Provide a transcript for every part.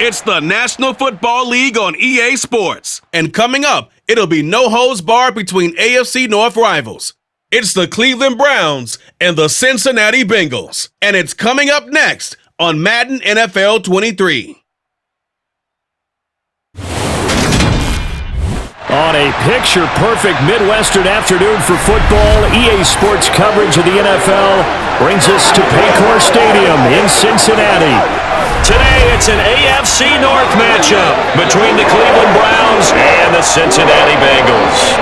It's the National Football League on EA Sports. And coming up, it'll be no holds barred between AFC North rivals. It's the Cleveland Browns and the Cincinnati Bengals. And it's coming up next on Madden NFL 23. On a picture-perfect Midwestern afternoon for football, EA Sports coverage of the NFL brings us to Paycor Stadium in Cincinnati. Today, it's an AFC North matchup between the Cleveland Browns and the Cincinnati Bengals.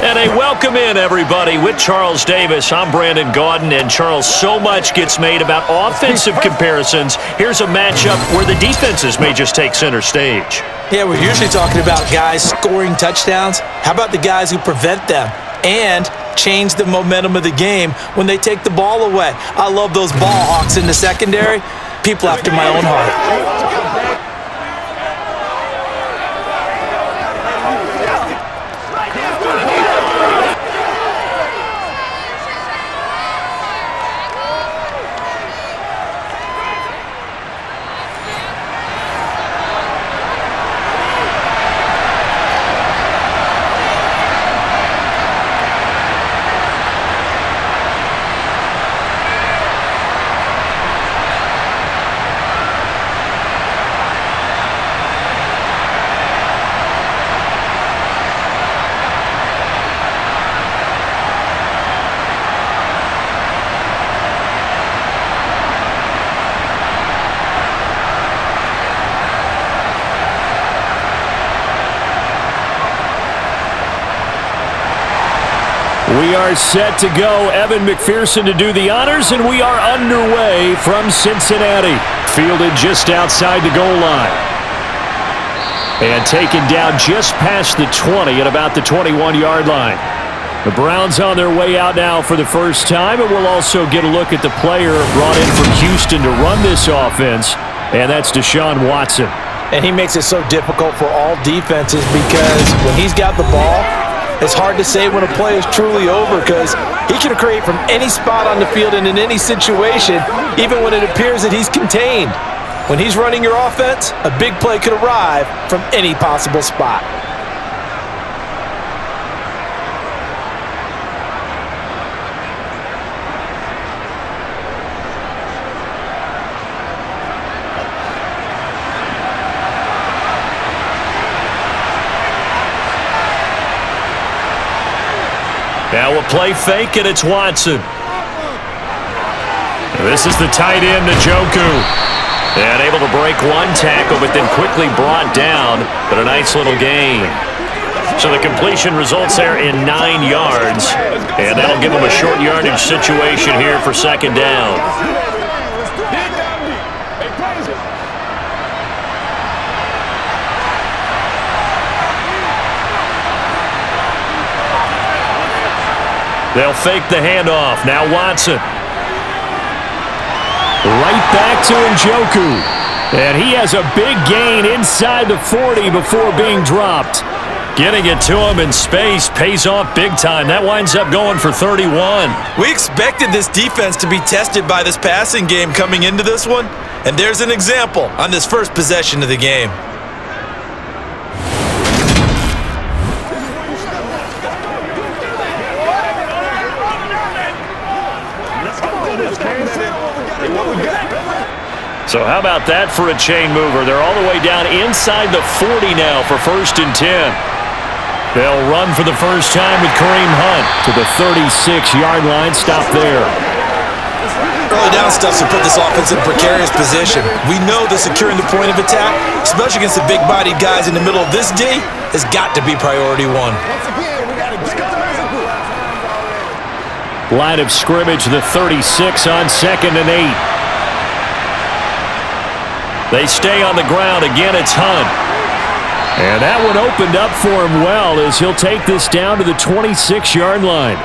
And a welcome in, everybody, with Charles Davis. I'm Brandon Gaudin, and Charles, so much gets made about offensive comparisons. Here's a matchup where the defenses may just take center stage. Yeah, we're usually talking about guys scoring touchdowns. How about the guys who prevent them and change the momentum of the game when they take the ball away? I love those ball hawks in the secondary. People after my own heart. We are set to go. Evan McPherson to do the honors, and we are underway from Cincinnati. Fielded just outside the goal line. And taken down just past the 20 at about the 21-yard line. The Browns on their way out now for the first time, and we'll also get a look at the player brought in from Houston to run this offense, and that's Deshaun Watson. And he makes it so difficult for all defenses because when he's got the ball, it's hard to say when a play is truly over because he can create from any spot on the field and in any situation, even when it appears that he's contained. When he's running your offense, a big play could arrive from any possible spot. Now a play fake, and it's Watson. This is the tight end, Njoku. And able to break one tackle, but then quickly brought down. But a nice little gain. So the completion results there in 9 yards. And that'll give them a short yardage situation here for second down. They'll fake the handoff. Now Watson. Right back to Njoku. And he has a big gain inside the 40 before being dropped. Getting it to him in space pays off big time. That winds up going for 31. We expected this defense to be tested by this passing game coming into this one. And there's an example on this first possession of the game. So how about that for a chain mover? They're all the way down inside the 40 now for 1st and 10. They'll run for the first time with Kareem Hunt to the 36-yard line. Stop there. Early down stuff to put this offense in a precarious position. We know that securing the point of attack, especially against the big-bodied guys in the middle of this D, has got to be priority one. Line of scrimmage, the 36 on 2nd and 8. They stay on the ground. Again, it's Hunt. And that one opened up for him well as he'll take this down to the 26-yard line.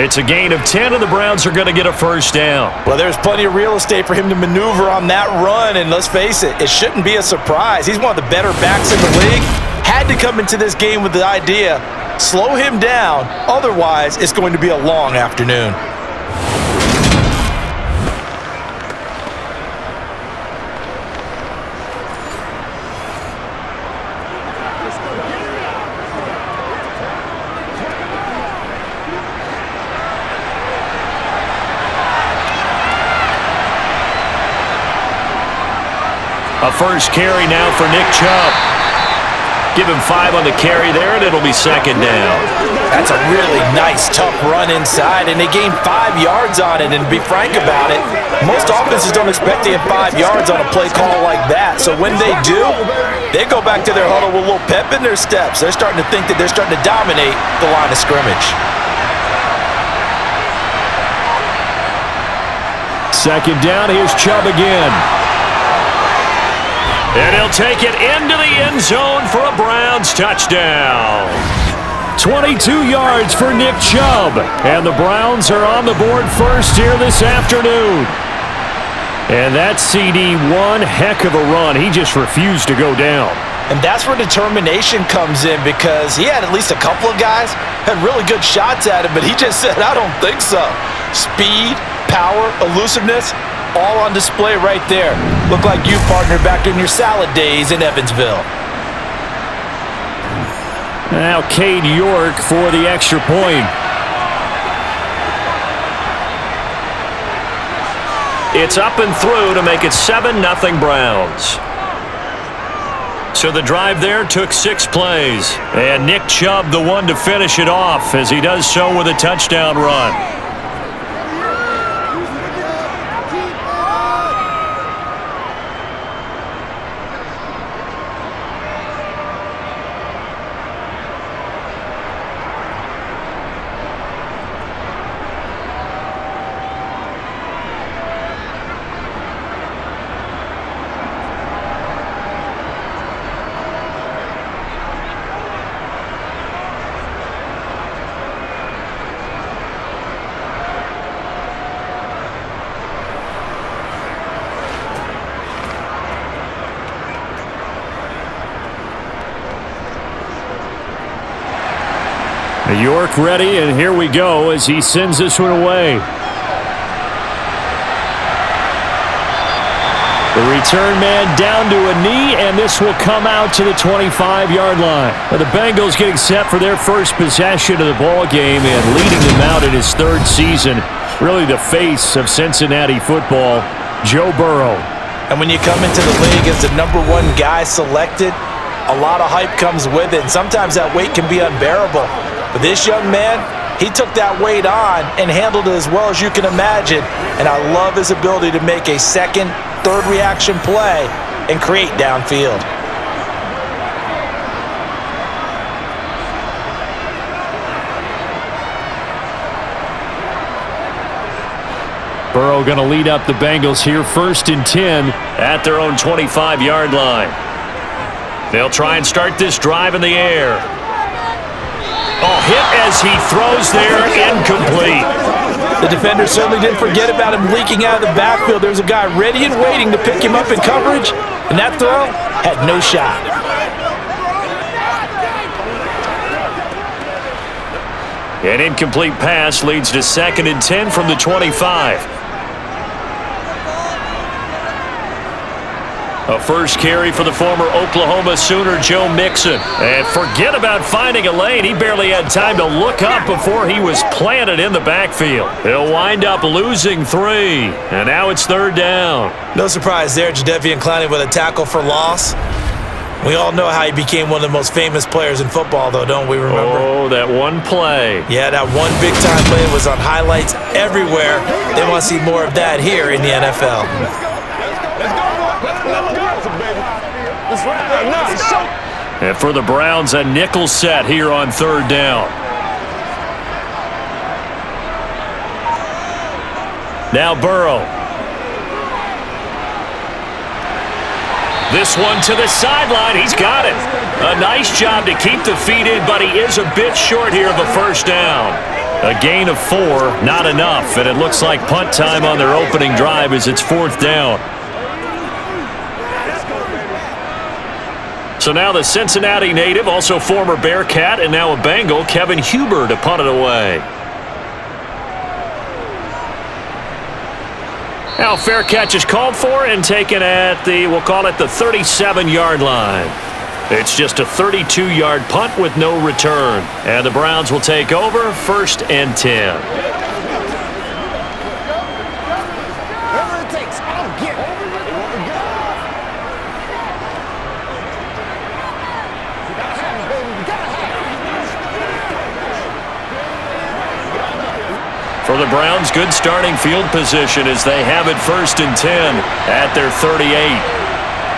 It's a gain of 10, and the Browns are going to get a first down. Well, there's plenty of real estate for him to maneuver on that run, and let's face it, it shouldn't be a surprise. He's one of the better backs in the league. Had to come into this game with the idea, slow him down, otherwise it's going to be a long afternoon. A first carry now for Nick Chubb. Give him 5 on the carry there, and it'll be second down. That's a really nice, tough run inside, and they gained 5 yards on it. And to be frank about it, most offenses don't expect to get 5 yards on a play call like that. So when they do, they go back to their huddle with a little pep in their steps. They're starting to think that they're starting to dominate the line of scrimmage. Second down, here's Chubb again. And he'll take it into the end zone for a Browns touchdown. 22 yards for Nick Chubb. And the Browns are on the board first here this afternoon. And that CD, one heck of a run. He just refused to go down. And that's where determination comes in, because he had at least a couple of guys had really good shots at him, but he just said, I don't think so. Speed, power, elusiveness, all on display right there. Look like you, partner, back in your salad days in Evansville. Now Cade York for the extra point. It's up and through to make it 7-0 Browns. So the drive there took 6 plays. And Nick Chubb the one to finish it off, as he does so with a touchdown run. York ready, and here we go as he sends this one away. The return man down to a knee, and this will come out to the 25-yard line. Now the Bengals getting set for their first possession of the ball game and leading them out in his 3rd season. Really the face of Cincinnati football, Joe Burrow. And when you come into the league as the #1 guy selected, a lot of hype comes with it, and sometimes that weight can be unbearable. But this young man, he took that weight on and handled it as well as you can imagine. And I love his ability to make a second, third reaction play and create downfield. Burrow going to lead up the Bengals here, 1st and 10 at their own 25-yard line. They'll try and start this drive in the air. Oh, hit as he throws there, incomplete. The defender certainly didn't forget about him leaking out of the backfield. There was a guy ready and waiting to pick him up in coverage, and that throw had no shot. An incomplete pass leads to 2nd and 10 from the 25. A first carry for the former Oklahoma Sooner, Joe Mixon. And forget about finding a lane. He barely had time to look up before he was planted in the backfield. He'll wind up losing 3. And now it's 3rd down. No surprise there, Jadeveon Clowney with a tackle for loss. We all know how he became one of the most famous players in football, though, don't we remember? Oh, that one play. Yeah, that one big-time play was on highlights everywhere. They want to see more of that here in the NFL. And for the Browns, a nickel set here on 3rd down. Now Burrow. This one to the sideline. He's got it. A nice job to keep the feet in, but he is a bit short here of a 1st down. A gain of 4, not enough, and it looks like punt time on their opening drive as it's 4th down. So now the Cincinnati native, also former Bearcat and now a Bengal, Kevin Huber to punt it away. Now fair catch is called for and taken at the, we'll call it the 37-yard line. It's just a 32-yard punt with no return. And the Browns will take over, 1st and 10. For the Browns, good starting field position as they have it 1st and 10 at their 38.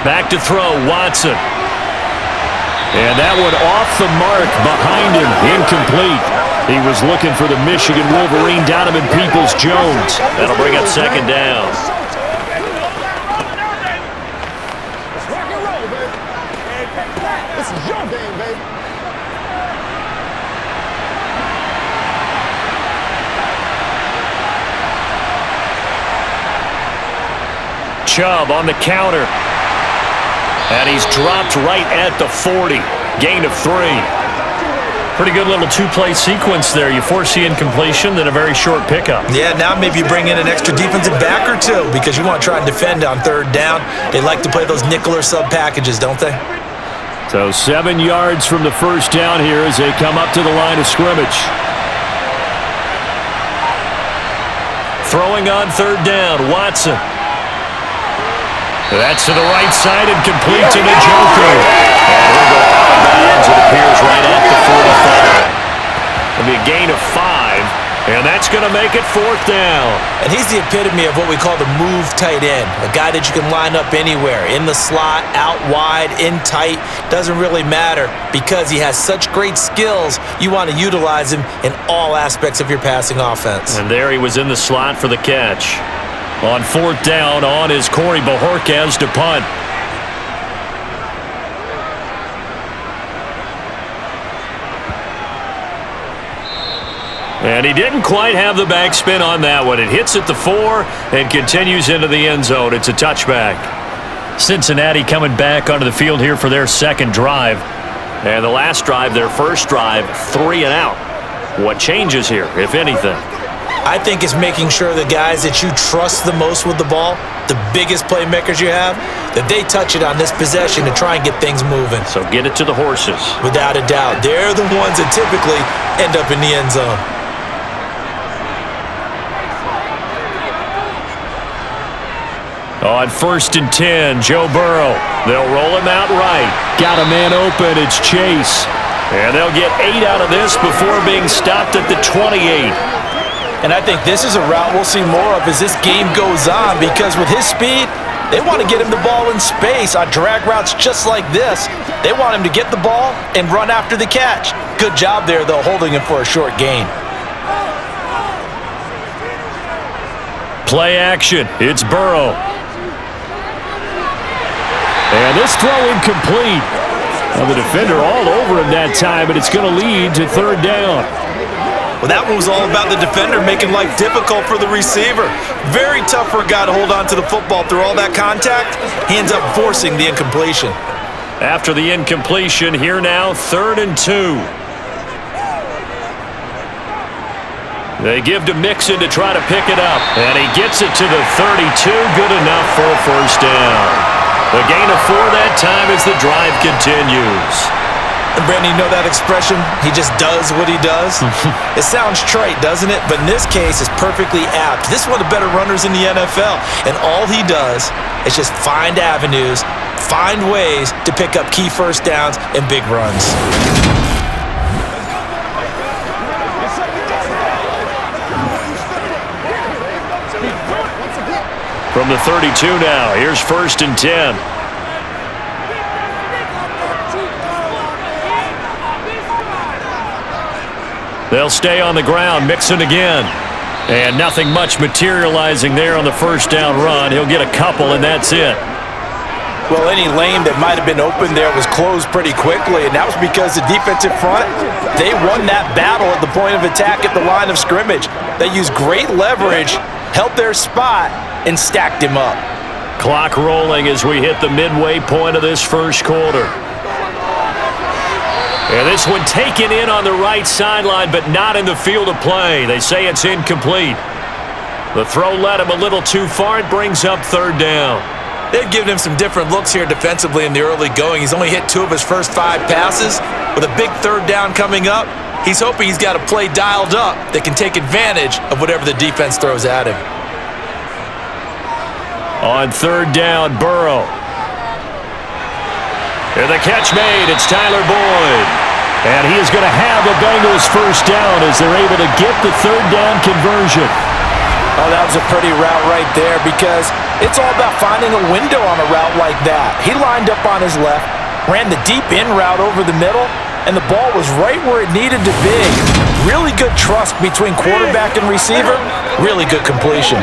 Back to throw, Watson. And that one off the mark behind him, incomplete. He was looking for the Michigan Wolverine, Donovan Peoples-Jones. That'll bring up 2nd down. This is your game, baby. Chubb on the counter. And he's dropped right at the 40. Gain of 3. Pretty good little two-play sequence there. You force the incompletion, then a very short pickup. Yeah, now maybe you bring in an extra defensive back or two because you want to try and defend on 3rd down. They like to play those nickel or sub packages, don't they? So 7 yards from the 1st down here as they come up to the line of scrimmage. Throwing on 3rd down, Watson. That's to the right side and complete to Njoku. And he'll go out of bounds, it appears, right at the 45. It'll be a gain of 5, and that's going to make it 4th down. And he's the epitome of what we call the move tight end, a guy that you can line up anywhere, in the slot, out wide, in tight, doesn't really matter because he has such great skills. You want to utilize him in all aspects of your passing offense. And there he was in the slot for the catch. On 4th down, on is Corey Bojorquez to punt. And he didn't quite have the backspin on that one. It hits at the 4 and continues into the end zone. It's a touchback. Cincinnati coming back onto the field here for their 2nd drive. And the last drive, their 1st drive, 3 and out. What changes here, if anything? I think it's making sure the guys that you trust the most with the ball, the biggest playmakers you have, that they touch it on this possession to try and get things moving. So get it to the horses. Without a doubt. They're the ones that typically end up in the end zone. On 1st and 10, Joe Burrow. They'll roll him out right. Got a man open, it's Chase. And they'll get 8 out of this before being stopped at the 28. And I think this is a route we'll see more of as this game goes on because with his speed, they want to get him the ball in space on drag routes just like this. They want him to get the ball and run after the catch. Good job there, though, holding him for a short gain. Play action. It's Burrow. And this throw incomplete. Well, the defender all over him that time, and it's going to lead to 3rd down. Well, that one was all about the defender making life difficult for the receiver. Very tough for a guy to hold on to the football through all that contact. He ends up forcing the incompletion. After the incompletion, here now, 3rd and 2. They give to Mixon to try to pick it up. And he gets it to the 32. Good enough for a 1st down. The gain of 4 that time as the drive continues. And Brandon, you know that expression? He just does what he does? It sounds trite, doesn't it? But in this case, it's perfectly apt. This is one of the better runners in the NFL. And all he does is just find avenues, find ways to pick up key 1st downs and big runs. From the 32 now, here's 1st and 10. They'll stay on the ground, Mixon again. And nothing much materializing there on the 1st down run. He'll get a couple, and that's it. Well, any lane that might have been open there was closed pretty quickly, and that was because the defensive front, they won that battle at the point of attack at the line of scrimmage. They used great leverage, held their spot, and stacked him up. Clock rolling as we hit the midway point of this 1st quarter. And this one taken in on the right sideline, but not in the field of play. They say it's incomplete. The throw led him a little too far. It brings up 3rd down. They've given him some different looks here defensively in the early going. He's only hit 2 of his first 5 passes. With a big 3rd down coming up, he's hoping he's got a play dialed up that can take advantage of whatever the defense throws at him. On 3rd down, Burrow. And the catch made. It's Tyler Boyd. And he is going to have a Bengals first down as they're able to get the third down conversion. Oh, that was a pretty route right there because it's all about finding a window on a route like that. He lined up on his left, ran the deep in route over the middle, and the ball was right where it needed to be. Really good trust between quarterback and receiver. Really good completion.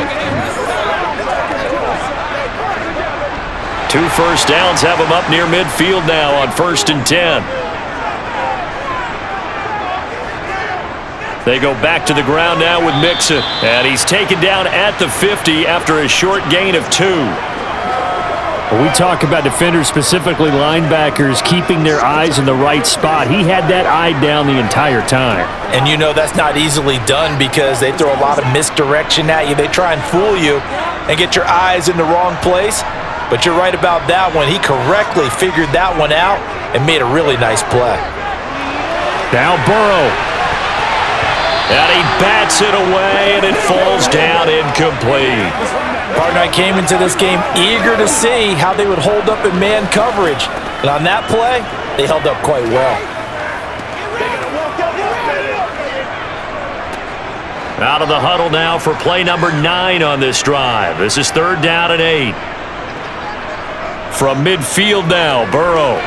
2 first downs have him up near midfield now on 1st and 10. They go back to the ground now with Mixon. And he's taken down at the 50 after a short gain of 2. When we talk about defenders, specifically linebackers, keeping their eyes in the right spot. He had that eye down the entire time. And you know that's not easily done because they throw a lot of misdirection at you. They try and fool you and get your eyes in the wrong place. But you're right about that one. He correctly figured that one out and made a really nice play. Now Burrow. And he bats it away, and it falls down incomplete. Partner, I came into this game eager to see how they would hold up in man coverage. And on that play, they held up quite well. Out of the huddle now for play number 9 on this drive. This is 3rd down and 8. From midfield now, Burrow.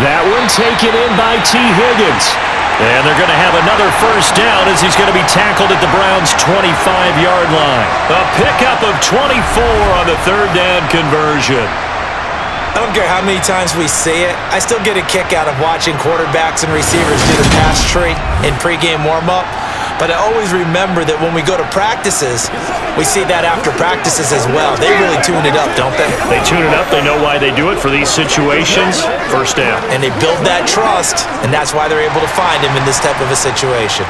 That one taken in by T. Higgins. And they're going to have another first down as he's going to be tackled at the Browns' 25-yard line. A pickup of 24 on the 3rd down conversion. I don't care how many times we say it, I still get a kick out of watching quarterbacks and receivers do the pass tree in pregame warm-up. But I always remember that when we go to practices, we see that after practices as well. They really tune it up, don't they? They tune it up. They know why they do it for these situations. First down. And they build that trust, and that's why they're able to find him in this type of a situation.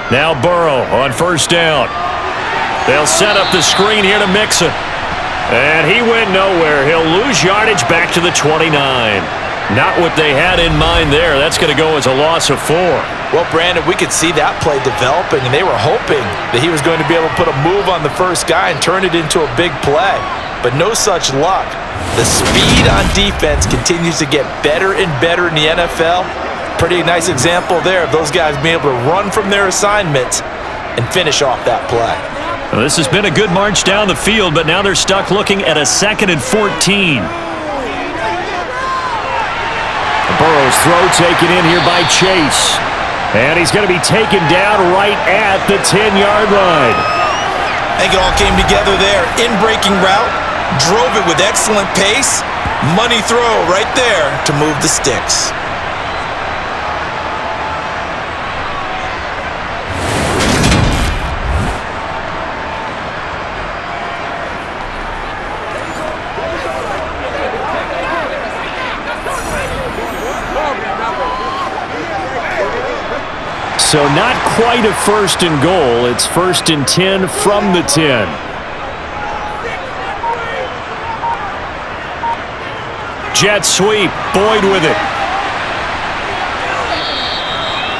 Now Burrow on first down. They'll set up the screen here to Mixon. And he went nowhere. He'll lose yardage back to the 29. Not what they had in mind there. That's going to go as a loss of 4. Well, Brandon, we could see that play developing, and they were hoping that he was going to be able to put a move on the first guy and turn it into a big play. But no such luck. The speed on defense continues to get better and better in the NFL. Pretty nice example there of those guys being able to run from their assignments and finish off that play. Well, this has been a good march down the field, but now they're stuck looking at a 2nd and 14. Burrow's throw taken in here by Chase. And he's going to be taken down right at the 10-yard line. I think it all came together there. In-breaking route, drove it with excellent pace. Money throw right there to move the sticks. So not quite a 1st and goal. It's 1st and 10 from the 10. Jet sweep. Boyd with it.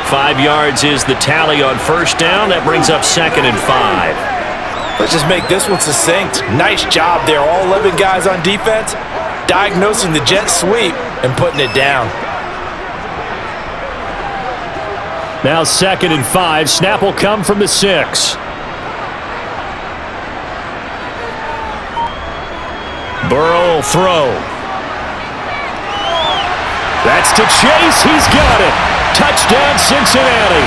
5 yards is the tally on first down. That brings up 2nd and 5. Let's just make this one succinct. Nice job there. All 11 guys on defense diagnosing the jet sweep and putting it down. Now 2nd and 5. Snap will come from the 6. Burrow will throw. That's to Chase. He's got it. Touchdown, Cincinnati.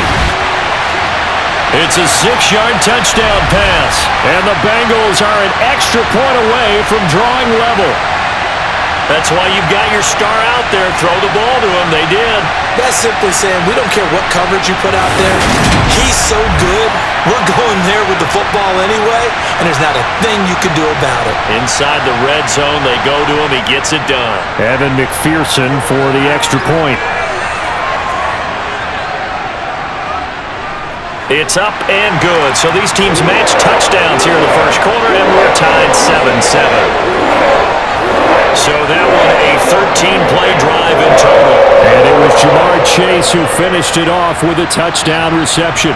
It's a 6-yard touchdown pass. And the Bengals are an extra point away from drawing level. That's why you've got your star out there. Throw the ball to him. They did. That's simply saying we don't care what coverage you put out there. He's so good. We're going there with the football anyway, and there's not a thing you can do about it. Inside the red zone, they go to him. He gets it done. Evan McPherson for the extra point. It's up and good. So these teams match touchdowns here in the first quarter, and we're tied 7-7. So that one a 13-play drive in total. And it was Jamar Chase who finished it off with a touchdown reception.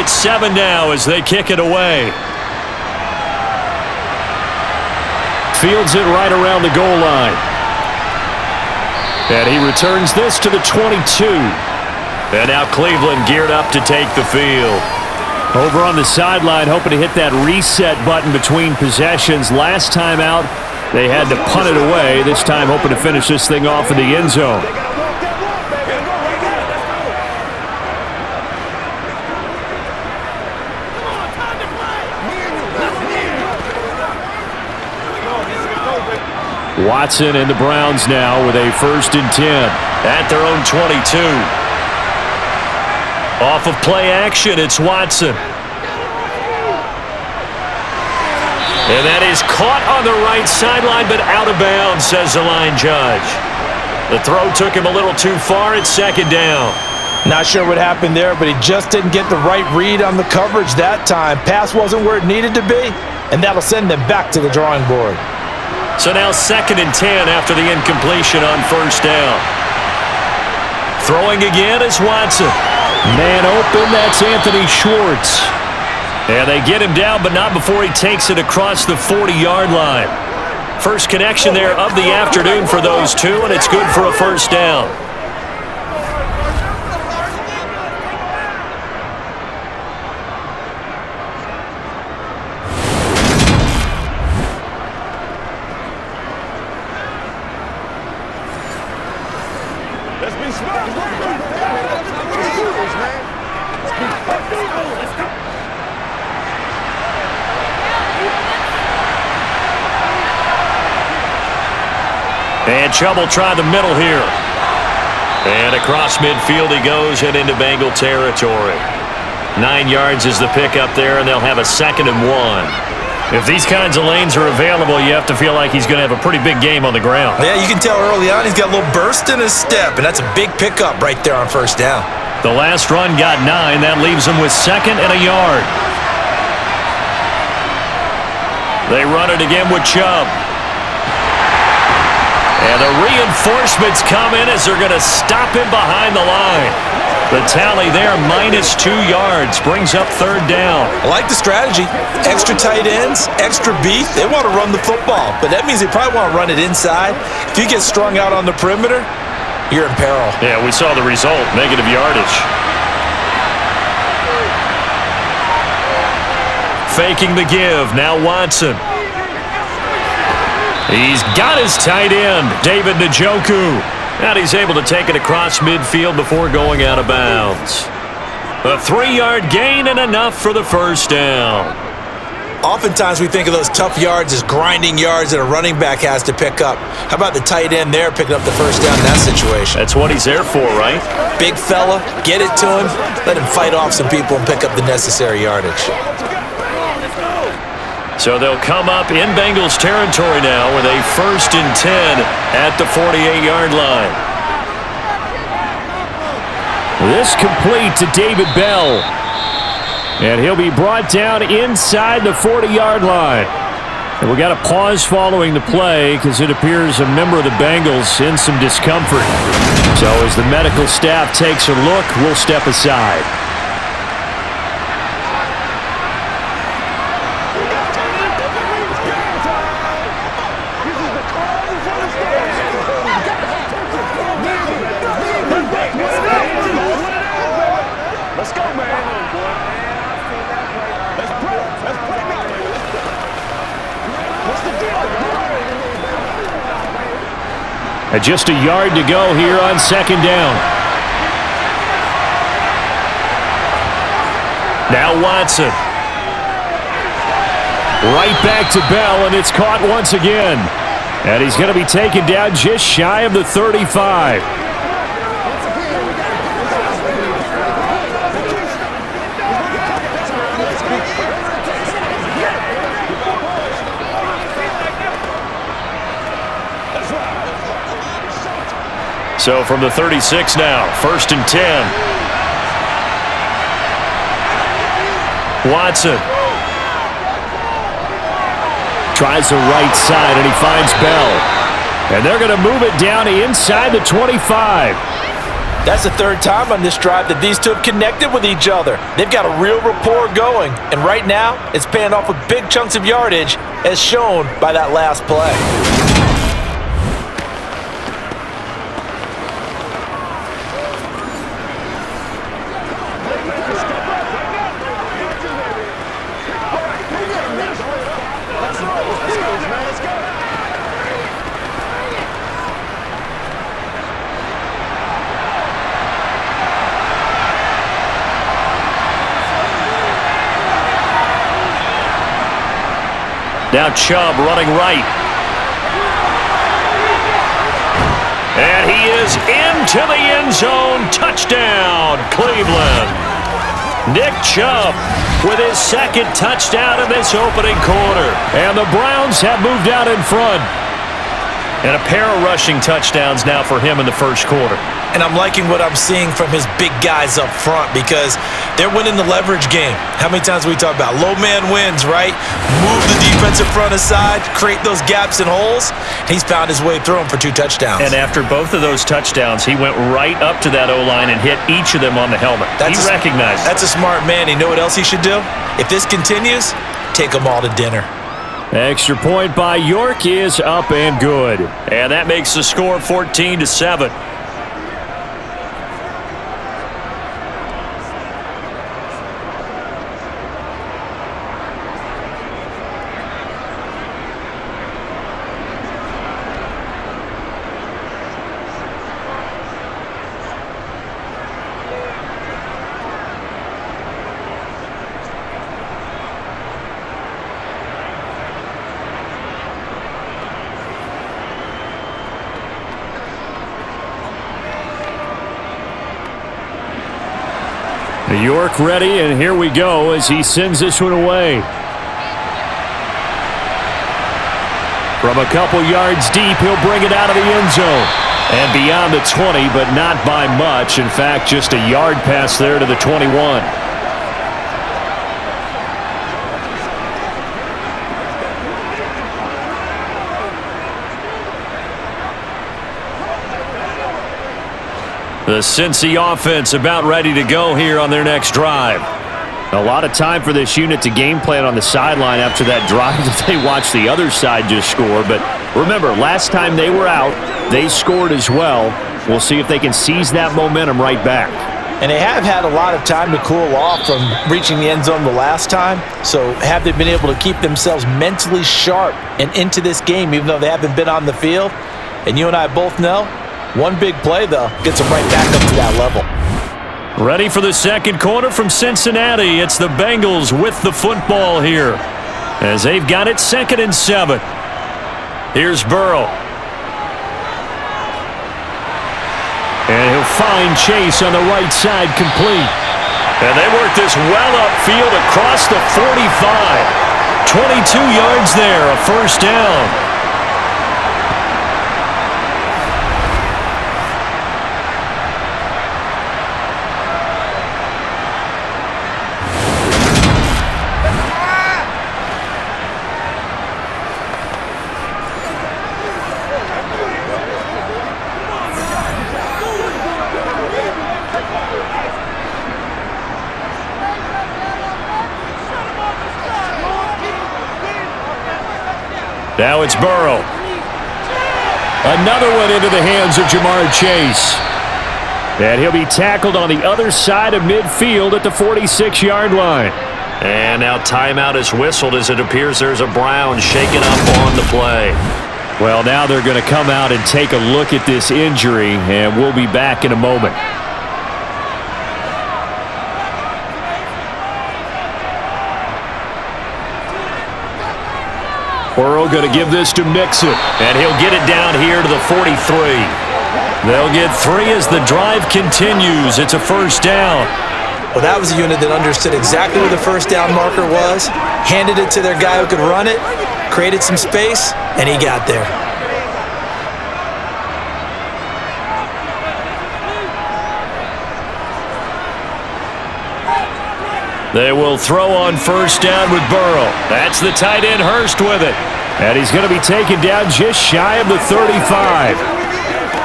It's 7 now as they kick it away. Fields it right around the goal line. And he returns this to the 22. And now Cleveland geared up to take the field. Over on the sideline, hoping to hit that reset button between possessions. Last time out, they had to punt it away. This time, hoping to finish this thing off in the end zone. Watson and the Browns now with a 1st and 10. At their own 22. Off of play action, it's Watson. And that is caught on the right sideline, but out of bounds, says the line judge. The throw took him a little too far. It's 2nd down. Not sure what happened there, but he just didn't get the right read on the coverage that time. Pass wasn't where it needed to be, and that'll send them back to the drawing board. So now 2nd and 10 after the incompletion on 1st down. Throwing again is Watson. Man open, that's Anthony Schwartz. And they get him down, but not before he takes it across the 40-yard line. First connection there of the afternoon for those two, and it's good for a 1st down. Let's be smart. Let's go. And Chubb try the middle here. And across midfield he goes and into Bengal territory. 9 yards is the pickup there, and they'll have a 2nd and 1. If these kinds of lanes are available, you have to feel like he's going to have a pretty big game on the ground. Yeah, you can tell early on he's got a little burst in his step, and that's a big pickup right there on 1st down. The last run got 9. That leaves him with 2nd and a yard. They run it again with Chubb. And the reinforcements come in as they're going to stop him behind the line. The tally there, -2 yards, brings up 3rd down. I like the strategy. Extra tight ends, extra beef. They want to run the football, but that means they probably want to run it inside. If you get strung out on the perimeter, you're in peril. Yeah, we saw the result, negative yardage. Faking the give, now Watson. He's got his tight end, David Njoku. And he's able to take it across midfield before going out of bounds. A 3-yard gain and enough for the 1st down. Oftentimes we think of those tough yards as grinding yards that a running back has to pick up. How about the tight end there picking up the 1st down in that situation? That's what he's there for, right? Big fella, get it to him, let him fight off some people and pick up the necessary yardage. So they'll come up in Bengals territory now with a 1st and 10 at the 48-yard line. This complete to David Bell. And he'll be brought down inside the 40-yard line. And we got a pause following the play because it appears a member of the Bengals in some discomfort. So as the medical staff takes a look, we'll step aside. And just a yard to go here on 2nd down. Now Watson. Right back to Bell, and it's caught once again. And he's going to be taken down just shy of the 35. So from the 36 now, 1st and 10. Watson. Tries the right side, and he finds Bell. And they're going to move it down inside the 25. That's the third time on this drive that these two have connected with each other. They've got a real rapport going, and right now, it's paying off with big chunks of yardage, as shown by that last play. Now Chubb running right. And he is into the end zone. Touchdown, Cleveland. Nick Chubb with his second touchdown in this opening quarter. And the Browns have moved out in front. And a pair of rushing touchdowns now for him in the first quarter. And I'm liking what I'm seeing from his big guys up front because they're winning the leverage game. How many times we talk about low man wins, right? Move the defensive front aside, create those gaps and holes. He's found his way through them for 2 touchdowns. And after both of those touchdowns, he went right up to that O-line and hit each of them on the helmet. He recognized it. That's a smart man. You know what else he should do? If this continues, take them all to dinner. Extra point by York is up and good. And that makes the score 14-7. York ready, and here we go as he sends this one away. From a couple yards deep, he'll bring it out of the end zone. And beyond the 20, but not by much. In fact, just a yard pass there to the 21. The Cincy offense about ready to go here on their next drive. A lot of time for this unit to game plan on the sideline after that drive that they watched the other side just score. But remember, last time they were out, they scored as well. We'll see if they can seize that momentum right back. And they have had a lot of time to cool off from reaching the end zone the last time. So have they been able to keep themselves mentally sharp and into this game even though they haven't been on the field? And you and I both know, one big play, though, gets them right back up to that level. Ready for the second quarter from Cincinnati. It's the Bengals with the football here as they've got it 2nd and 7. Here's Burrow. And he'll find Chase on the right side complete. And they work this well upfield across the 45. 22 yards there, a first down. Now it's Burrow. Another one into the hands of Jamar Chase. And he'll be tackled on the other side of midfield at the 46-yard line. And now timeout is whistled as it appears there's a Brown shaken up on the play. Well, now they're going to come out and take a look at this injury, and we'll be back in a moment. Burrow going to give this to Mixon. And he'll get it down here to the 43. They'll get 3 as the drive continues. It's a first down. Well, that was a unit that understood exactly where the first down marker was, handed it to their guy who could run it, created some space, and he got there. They will throw on first down with Burrow. That's the tight end Hurst with it. And he's going to be taken down just shy of the 35.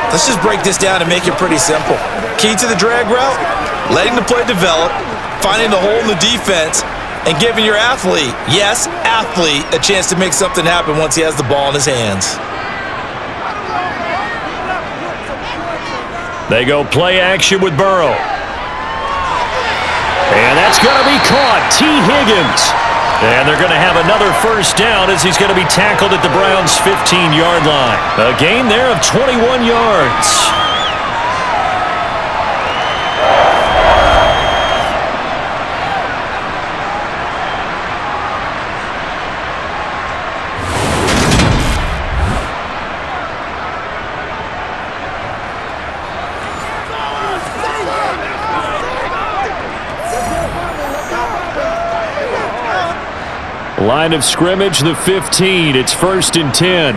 Let's just break this down and make it pretty simple. Key to the drag route, letting the play develop, finding the hole in the defense, and giving your athlete, yes, athlete, a chance to make something happen once he has the ball in his hands. They go play action with Burrow. And that's going to be caught. T. Higgins. And they're going to have another first down as he's going to be tackled at the Browns' 15-yard line. A gain there of 21 yards. Line of scrimmage, the 15. It's 1st and 10.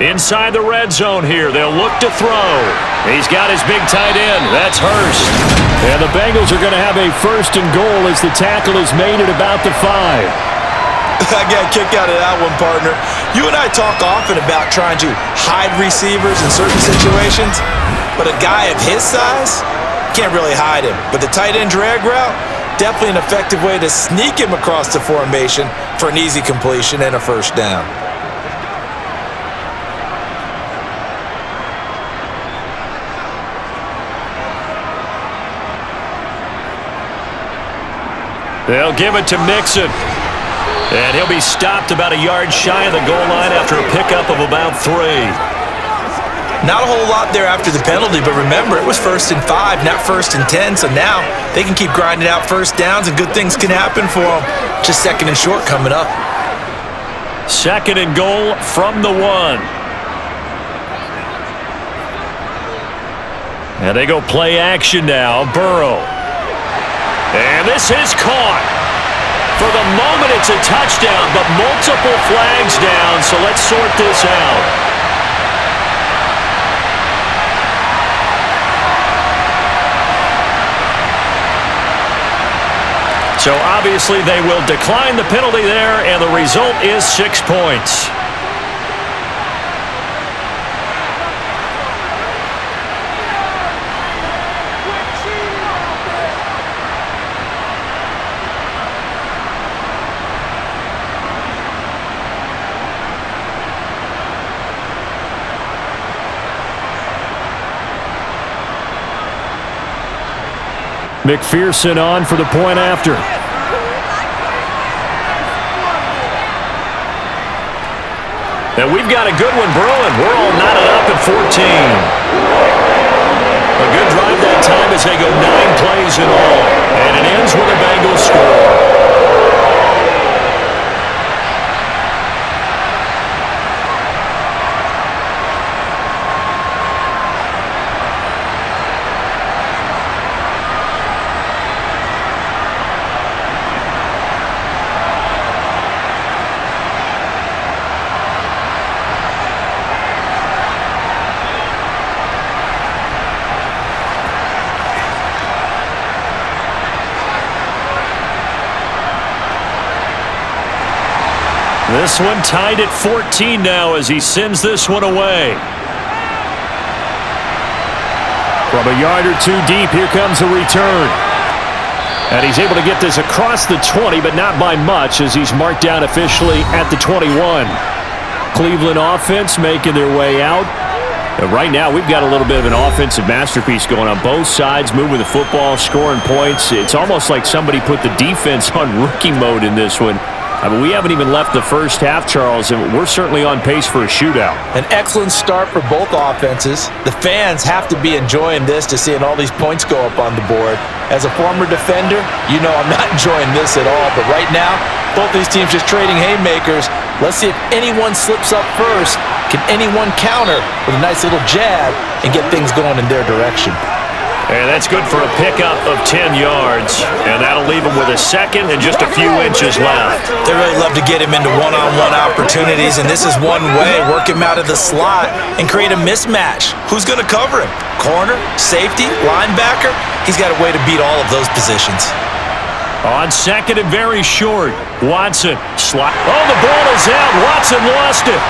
Inside the red zone here. They'll look to throw. He's got his big tight end. That's Hurst. And the Bengals are going to have a 1st and goal as the tackle is made at about the 5. I got a kick out of that one, partner. You and I talk often about trying to hide receivers in certain situations, but a guy of his size can't really hide him. But the tight end drag route, definitely an effective way to sneak him across the formation for an easy completion and a first down. They'll give it to Mixon. And he'll be stopped about a yard shy of the goal line after a pickup of about 3. Not a whole lot there after the penalty, but remember, it was 1st and 5, not 1st and 10, so now they can keep grinding out first downs and good things can happen for them. Just 2nd and short coming up. 2nd and goal from the 1. And they go play action now. Burrow. And this is caught. For the moment, it's a touchdown, but multiple flags down, so let's sort this out. So obviously they will decline the penalty there, and the result is 6 points. McPherson on for the point after. And we've got a good one brewing. We're all knotted up at 14. A good drive that time as they go 9 plays in all. And it ends with a Bengals score. This one tied at 14 now as he sends this one away. From a yard or 2 deep, here comes a return. And he's able to get this across the 20, but not by much as he's marked down officially at the 21. Cleveland offense making their way out. And right now, we've got a little bit of an offensive masterpiece going on both sides, moving the football, scoring points. It's almost like somebody put the defense on rookie mode in this one. I mean, we haven't even left the first half, Charles, and we're certainly on pace for a shootout. An excellent start for both offenses. The fans have to be enjoying this to seeing all these points go up on the board. As a former defender, you know I'm not enjoying this at all, but right now, both these teams just trading haymakers. Let's see if anyone slips up first. Can anyone counter with a nice little jab and get things going in their direction? And that's good for a pickup of 10 yards. And that'll leave him with a second and just a few inches left. They really love to get him into one-on-one opportunities, and this is one way. Work him out of the slot and create a mismatch. Who's going to cover him? Corner, safety, linebacker? He's got a way to beat all of those positions. On 2nd and very short, Watson. Oh, the ball is out. Watson lost it.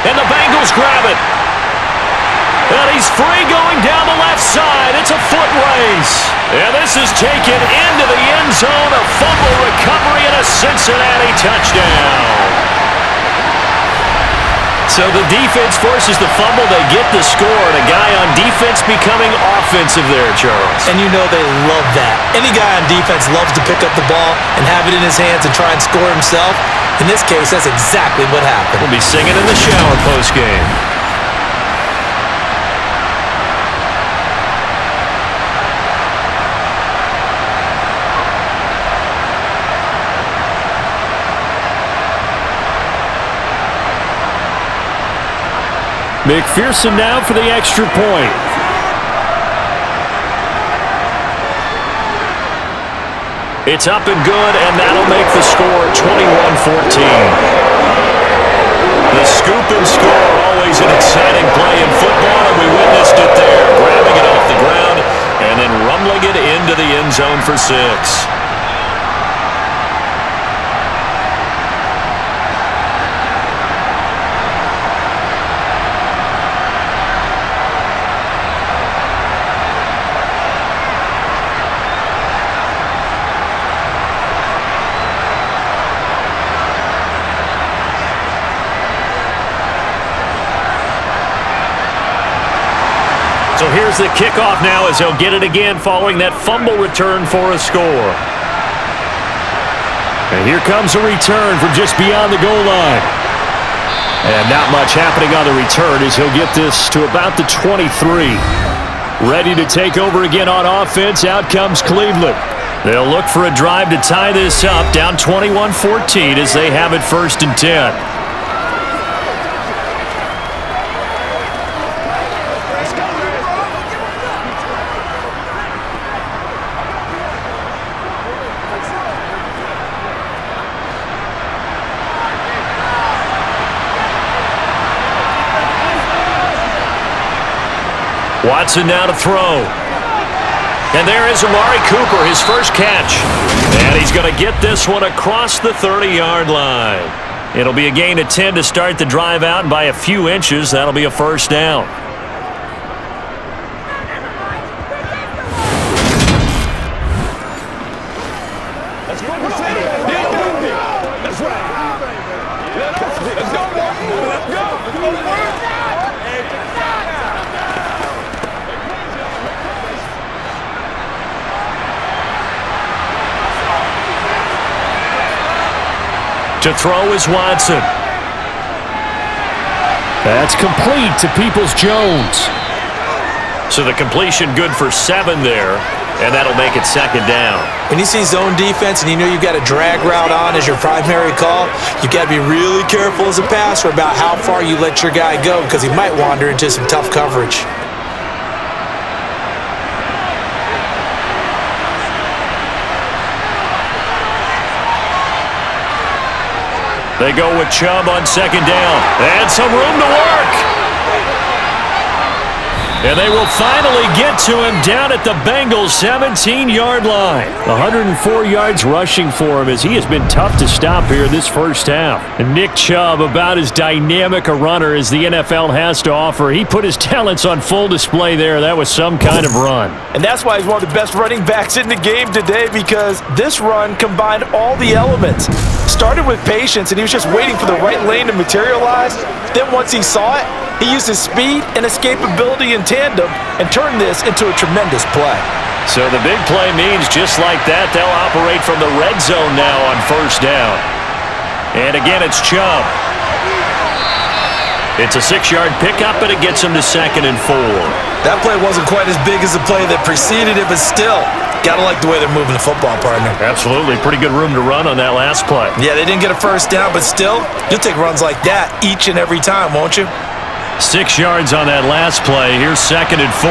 And the Bengals grab it. And he's free going down the left side. It's a foot race. And this is taken into the end zone. A fumble recovery and a Cincinnati touchdown. So the defense forces the fumble. They get the score. And a guy on defense becoming offensive there, Charles. And you know they love that. Any guy on defense loves to pick up the ball and have it in his hands and try and score himself. In this case, that's exactly what happened. We'll be singing in the shower post-game. McPherson now for the extra point. It's up and good, and that'll make the score 21-14. The scoop and score, always an exciting play in football, and we witnessed it there, grabbing it off the ground and then rumbling it into the end zone for 6. So here's the kickoff now as they'll get it again following that fumble return for a score. And here comes a return from just beyond the goal line. And not much happening on the return as he'll get this to about the 23. Ready to take over again on offense. Out comes Cleveland. They'll look for a drive to tie this up, down 21-14 as they have it 1st and 10. Watson now to throw. And there is Amari Cooper, his first catch. And he's going to get this one across the 30-yard line. It'll be a gain of 10 to start the drive out, and by a few inches, that'll be a 1st down. To throw is Watson. That's complete to Peoples-Jones. So the completion good for 7 there, and that'll make it 2nd down. When you see zone defense and you know you've got a drag route on as your primary call, you've got to be really careful as a passer about how far you let your guy go because he might wander into some tough coverage. They go with Chubb on 2nd down. And some room to work. And they will finally get to him down at the Bengals' 17-yard line. 104 yards rushing for him as he has been tough to stop here this first half. And Nick Chubb, about as dynamic a runner as the NFL has to offer. He put his talents on full display there. That was some kind of run. And that's why he's one of the best running backs in the game today, because this run combined all the elements. Started with patience, and he was just waiting for the right lane to materialize. Then once he saw it, he used his speed and escapability in tandem and turned this into a tremendous play. So the big play means just like that, they'll operate from the red zone now on 1st down. And again, it's Chubb. It's a 6-yard pickup, and it gets him to 2nd and 4. That play wasn't quite as big as the play that preceded it, but still, gotta like the way they're moving the football, partner. Absolutely. Pretty good room to run on that last play. Yeah, they didn't get a 1st down, but still, you'll take runs like that each and every time, won't you? 6 yards on that last play. Here's 2nd and 4.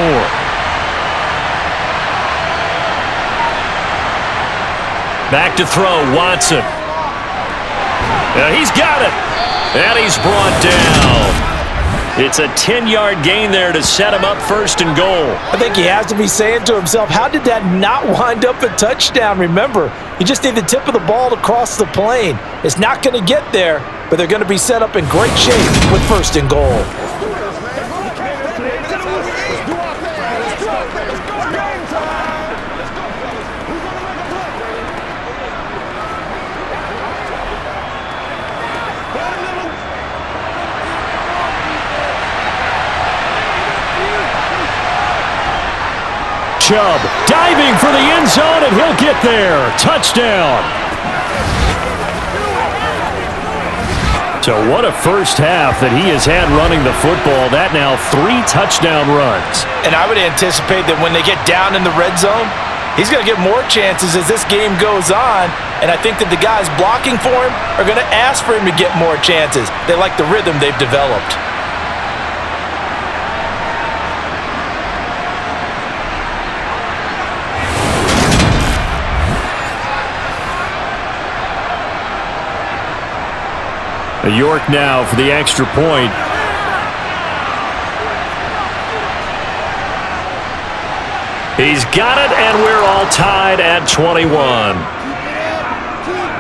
Back to throw, Watson. He's got it. And he's brought down. It's a 10-yard gain there to set him up first and goal. I think he has to be saying to himself, how did that not wind up a touchdown? Remember, you just need the tip of the ball to cross the plane. It's not going to get there, but they're going to be set up in great shape with first and goal. Chubb diving for the end zone, and he'll get there. Touchdown. So what a first half that he has had running the football. That now 3 touchdown runs. And I would anticipate that when they get down in the red zone, he's going to get more chances as this game goes on. And I think that the guys blocking for him are going to ask for him to get more chances. They like the rhythm they've developed. York now for the extra point. He's got it, and we're all tied at 21.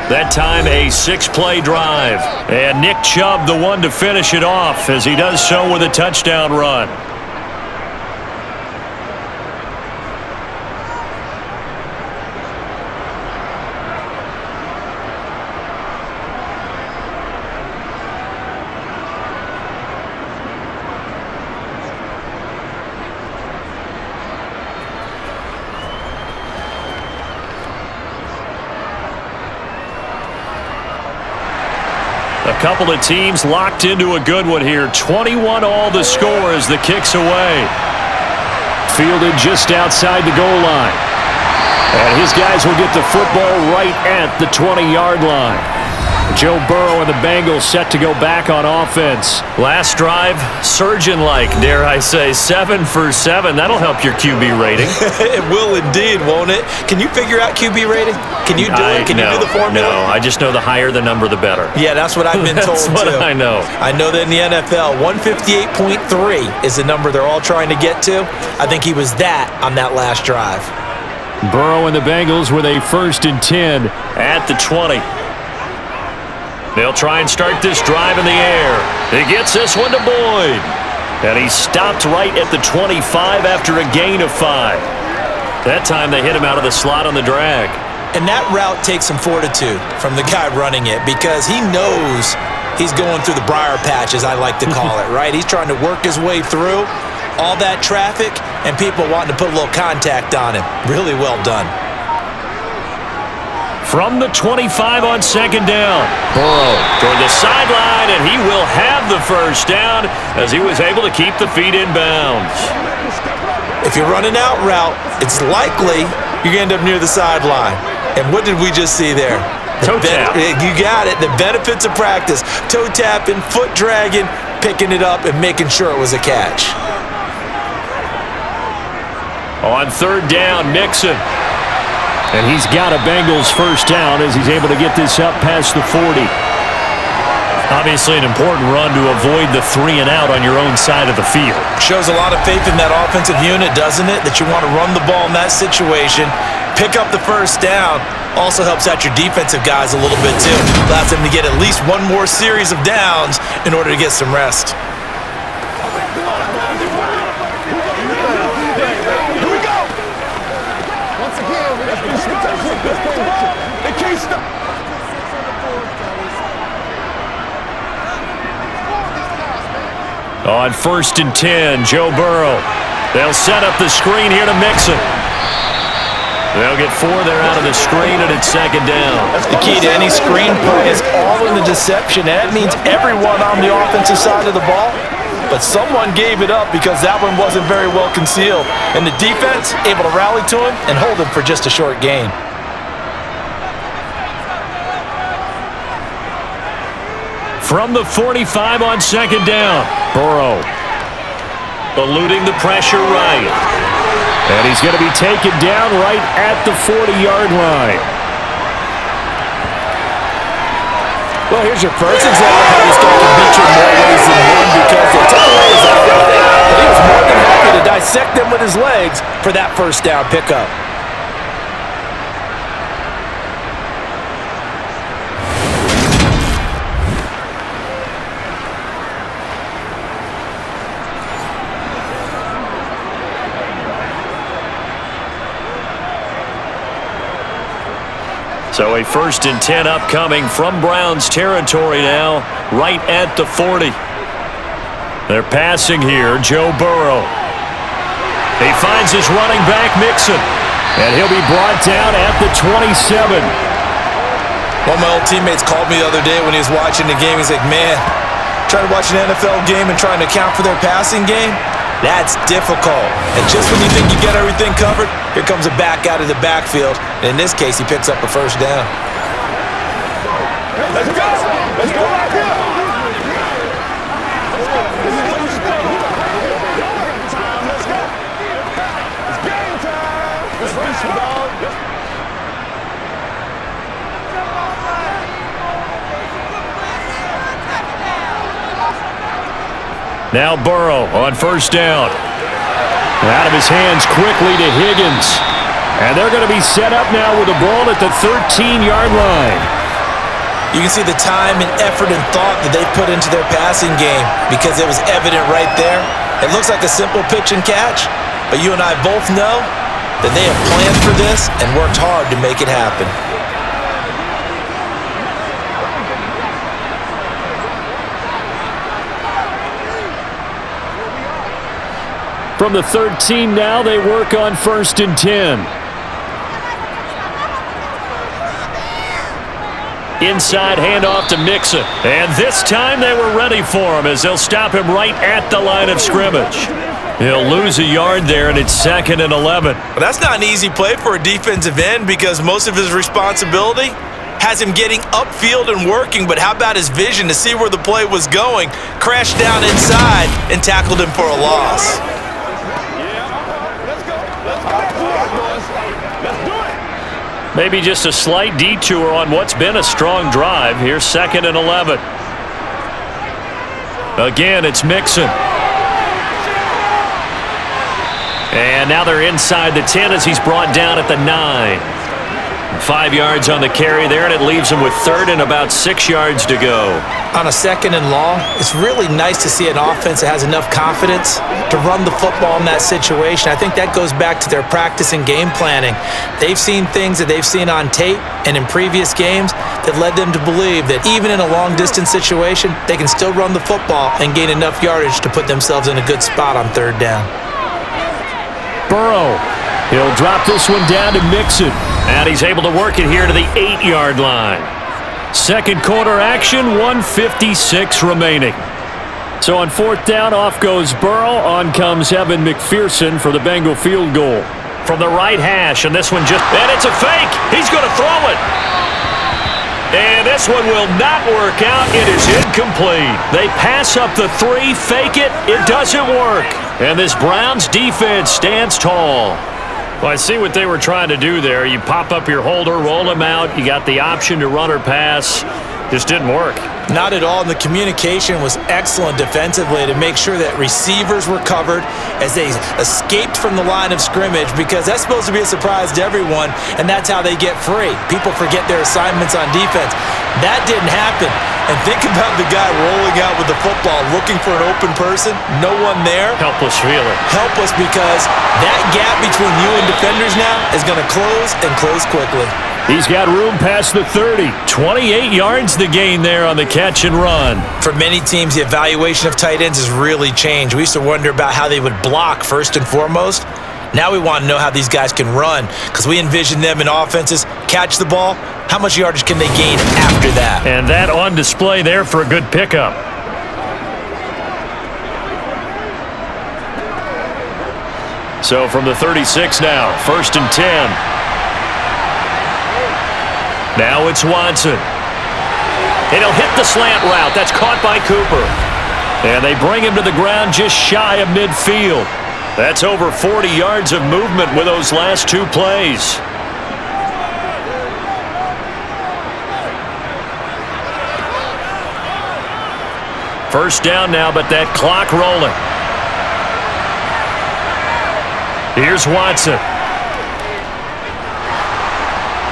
That time a 6-play drive. And Nick Chubb the one to finish it off as he does so with a touchdown run. A couple of teams locked into a good one here. 21 all the score as the kick's away. Fielded just outside the goal line. And his guys will get the football right at the 20-yard line. Joe Burrow and the Bengals set to go back on offense. Last drive, surgeon-like, dare I say, 7 for 7. That'll help your QB rating. It will indeed, won't it? Can you figure out QB rating? Can you do it? Can you do the formula? No, I just know the higher the number, the better. Yeah, that's what I've been told, That's what too. I know. I know that in the NFL, 158.3 is the number they're all trying to get to. I think he was that on that last drive. Burrow and the Bengals with a 1st and 10. At the 20. They'll try and start this drive in the air. He gets this one to Boyd. And he stopped right at the 25 after a gain of 5. That time they hit him out of the slot on the drag. And that route takes some fortitude from the guy running it because he knows he's going through the briar patch, as I like to call it, right? He's trying to work his way through all that traffic and people wanting to put a little contact on him. Really well done. From the 25 on 2nd down. Burrow toward the sideline, and he will have the first down as he was able to keep the feet in bounds. If you're running out route, it's likely you're going to end up near the sideline. And what did we just see there? Toe tap. You got it. The benefits of practice. Toe tapping, foot dragging, picking it up, and making sure it was a catch. On 3rd down, Mixon. And he's got a Bengals first down as he's able to get this up past the 40. Obviously an important run to avoid the 3 and out on your own side of the field. Shows a lot of faith in that offensive unit, doesn't it? That you want to run the ball in that situation. Pick up the first down. Also helps out your defensive guys a little bit too. Allows them to get at least one more series of downs in order to get some rest. On 1st and 10, Joe Burrow. They'll set up the screen here to Mixon. They'll get 4 there out of the screen, and it's 2nd down. That's the key to any screen play is all in the deception. And that means everyone on the offensive side of the ball. But someone gave it up because that one wasn't very well concealed. And the defense able to rally to him and hold him for just a short gain. From the 45 on 2nd down, Burrow eluding the pressure right. And he's going to be taken down right at the 40-yard line. Well, here's your first example of how this guy can beat you in more ways than one because they took away filthy, but he was more than happy to dissect them with his legs for that first down pickup. So a 1st and 10 upcoming from Browns territory now, right at the 40. They're passing here, Joe Burrow. He finds his running back, Mixon, and he'll be brought down at the 27. One of my old teammates called me the other day when he was watching the game. He's like, man, trying to watch an NFL game and trying to account for their passing game, that's difficult. And just when you think you get everything covered, here comes a back out of the backfield. And in this case, he picks up a first down. Let's go! Let's go right here! Let's go! It's game time! Let's race, dog! Now Burrow on 1st down. Out of his hands quickly to Higgins. And they're going to be set up now with the ball at the 13-yard line. You can see the time and effort and thought that they put into their passing game because it was evident right there. It looks like a simple pitch and catch, but you and I both know that they have planned for this and worked hard to make it happen. From the 13 now, they work on 1st and 10. Inside handoff to Mixon. And this time they were ready for him as they'll stop him right at the line of scrimmage. He'll lose a yard there, and it's 2nd and 11. But that's not an easy play for a defensive end because most of his responsibility has him getting upfield and working, but how about his vision to see where the play was going, crashed down inside, and tackled him for a loss. Maybe just a slight detour on what's been a strong drive. Here's 2nd and 11. Again, it's Mixon. And now they're inside the 10 as he's brought down at the 9. 5 yards on the carry there, and it leaves him with 3rd and about 6 yards to go. On a 2nd and long, it's really nice to see an offense that has enough confidence to run the football in that situation. I think that goes back to their practice and game planning. They've seen things that they've seen on tape and in previous games that led them to believe that even in a long-distance situation, they can still run the football and gain enough yardage to put themselves in a good spot on 3rd down. Burrow. He'll drop this one down to Mixon. And he's able to work it here to the 8-yard line. 2nd quarter action, 1:56 remaining. So on 4th down, off goes Burrow. On comes Evan McPherson for the Bengal field goal. From the right hash, and this one just... And it's a fake! He's going to throw it! And this one will not work out. It is incomplete. They pass up the 3, fake it. It doesn't work. And this Browns defense stands tall. Well, I see what they were trying to do there. You pop up your holder, roll him out. You got the option to run or pass. Just didn't work. Not at all, and the communication was excellent defensively to make sure that receivers were covered as they escaped from the line of scrimmage because that's supposed to be a surprise to everyone, and that's how they get free. People forget their assignments on defense. That didn't happen. And think about the guy rolling out with the football, looking for an open person, no one there. Helpless feeling. Helpless because that gap between you and defenders now is going to close and close quickly. He's got room past the 30. 28 yards the gain there on the catch and run. For many teams, the evaluation of tight ends has really changed. We used to wonder about how they would block first and foremost. Now we want to know how these guys can run because we envision them in offenses, catch the ball. How much yardage can they gain after that? And that on display there for a good pickup. So from the 36 now, 1st and 10. Now it's Watson. And he'll hit the slant route. That's caught by Cooper. And they bring him to the ground just shy of midfield. That's over 40 yards of movement with those last 2 plays. First down now, but that clock rolling. Here's Watson.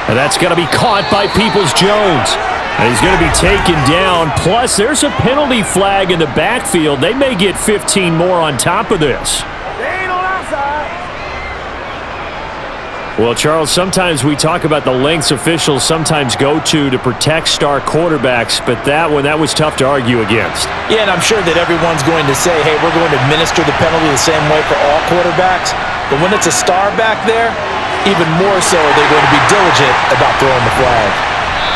And that's going to be caught by Peoples-Jones. And he's going to be taken down. Plus, there's a penalty flag in the backfield. They may get 15 more on top of this. They ain't on our side. Well, Charles, sometimes we talk about the lengths officials sometimes go to protect star quarterbacks, but that was tough to argue against. Yeah, and I'm sure that everyone's going to say, hey, we're going to administer the penalty the same way for all quarterbacks. But when it's a star back there, even more so they're going to be diligent about throwing the flag.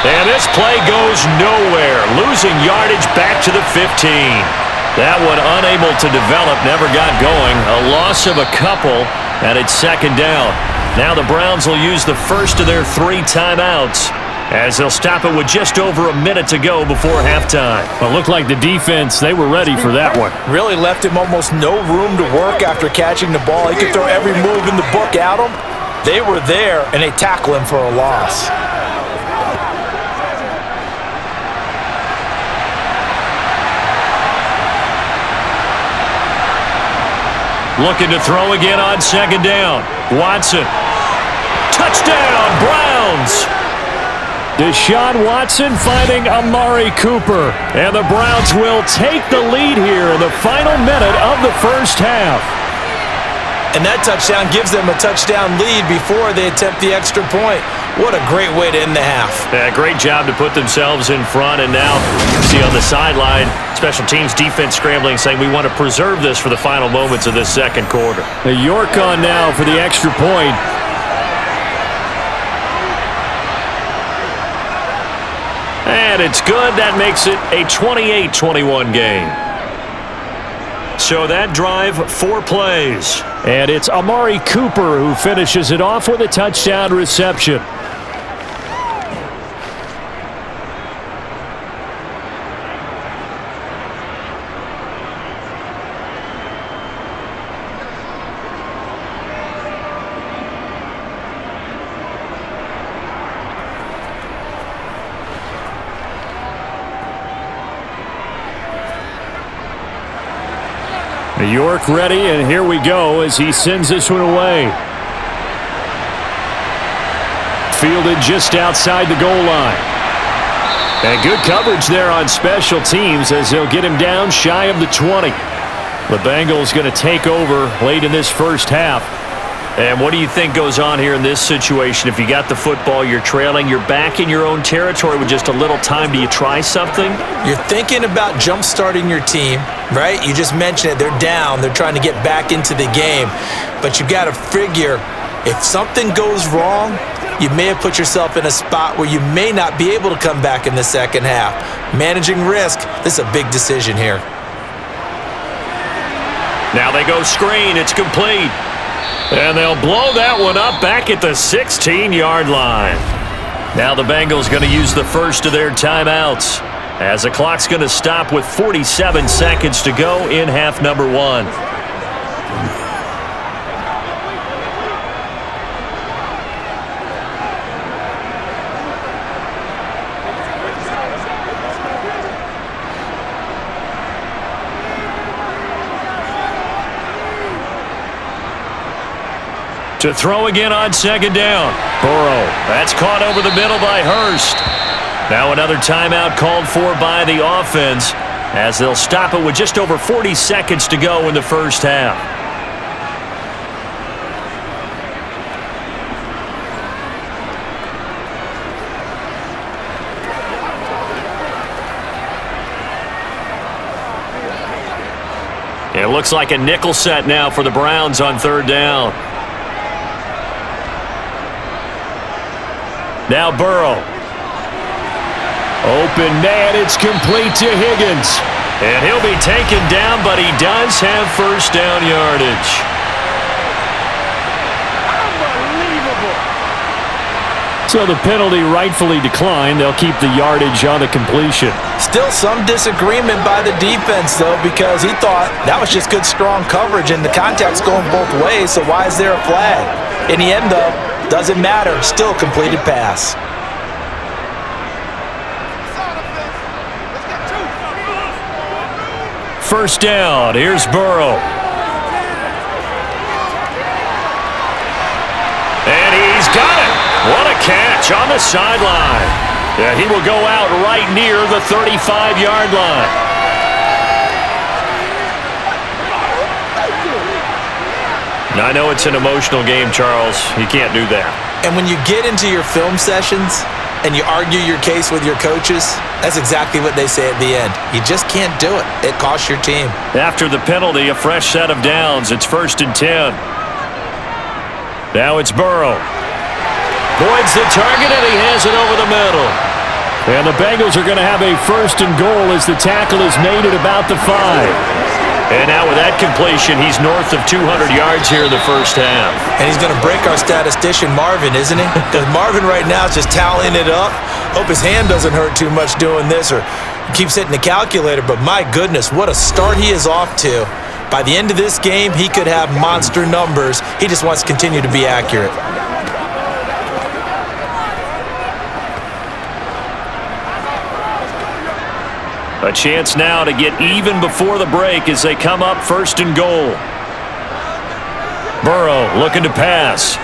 And this play goes nowhere, losing yardage back to the 15. That one unable to develop, never got going. A loss of a couple, and it's second down. Now the Browns will use the first of their 3 timeouts as they'll stop it with just over a minute to go before halftime. Well, it looked like the defense, they were ready for that one. Really left him almost no room to work after catching the ball. He could throw every move in the book at him. They were there, and they tackle him for a loss. Looking to throw again on second down. Watson. Touchdown, Browns! Deshaun Watson finding Amari Cooper. And the Browns will take the lead here in the final minute of the first half. And that touchdown gives them a touchdown lead before they attempt the extra point. What a great way to end the half. Yeah, great job to put themselves in front. And now, see on the sideline, special teams defense scrambling, saying we want to preserve this for the final moments of this second quarter. York on now for the extra point. And it's good. That makes it a 28-21 game. So that drive, 4 plays. And it's Amari Cooper who finishes it off with a touchdown reception. York ready, and here we go as he sends this one away. Fielded just outside the goal line. And good coverage there on special teams as they'll get him down shy of the 20. The Bengals going to take over late in this first half. And what do you think goes on here in this situation? If you got the football, you're trailing, you're back in your own territory with just a little time. Do you try something? You're thinking about jump-starting your team, right? You just mentioned it. They're down. They're trying to get back into the game. But you got to figure, if something goes wrong, you may have put yourself in a spot where you may not be able to come back in the second half. Managing risk, this is a big decision here. Now they go screen. It's complete. And they'll blow that one up back at the 16-yard line. Now the Bengals going to use the first of their timeouts as the clock's going to stop with 47 seconds to go in half number 1. To throw again on second down. Burrow. That's caught over the middle by Hurst. Now another timeout called for by the offense as they'll stop it with just over 40 seconds to go in the first half. It looks like a nickel set now for the Browns on third down. Now Burrow. Open man, it's complete to Higgins. And he'll be taken down, but he does have first down yardage. Unbelievable. So the penalty rightfully declined. They'll keep the yardage on the completion. Still some disagreement by the defense, though, because he thought that was just good, strong coverage, and the contact's going both ways, so why is there a flag? In the end, though, doesn't matter. Still completed pass. First down. Here's Burrow. catch on the sideline. Yeah, he will go out right near the 35-yard line. Now, I know it's an emotional game, Charles. You can't do that. And when you get into your film sessions and you argue your case with your coaches, that's exactly what they say at the end. You just can't do it. It costs your team. After the penalty, a fresh set of downs. It's 1st and 10. Now it's Burrow. Voids the target, and he has it over the middle. And the Bengals are going to have a 1st and goal as the tackle is made at about the 5. And now with that completion, he's north of 200 yards here in the first half. And he's going to break our statistician, Marvin, isn't he? Because Marvin right now is just tallying it up. Hope his hand doesn't hurt too much doing this or keeps hitting the calculator. But my goodness, what a start he is off to. By the end of this game, he could have monster numbers. He just wants to continue to be accurate. A chance now to get even before the break as they come up 1st and goal. Burrow looking to pass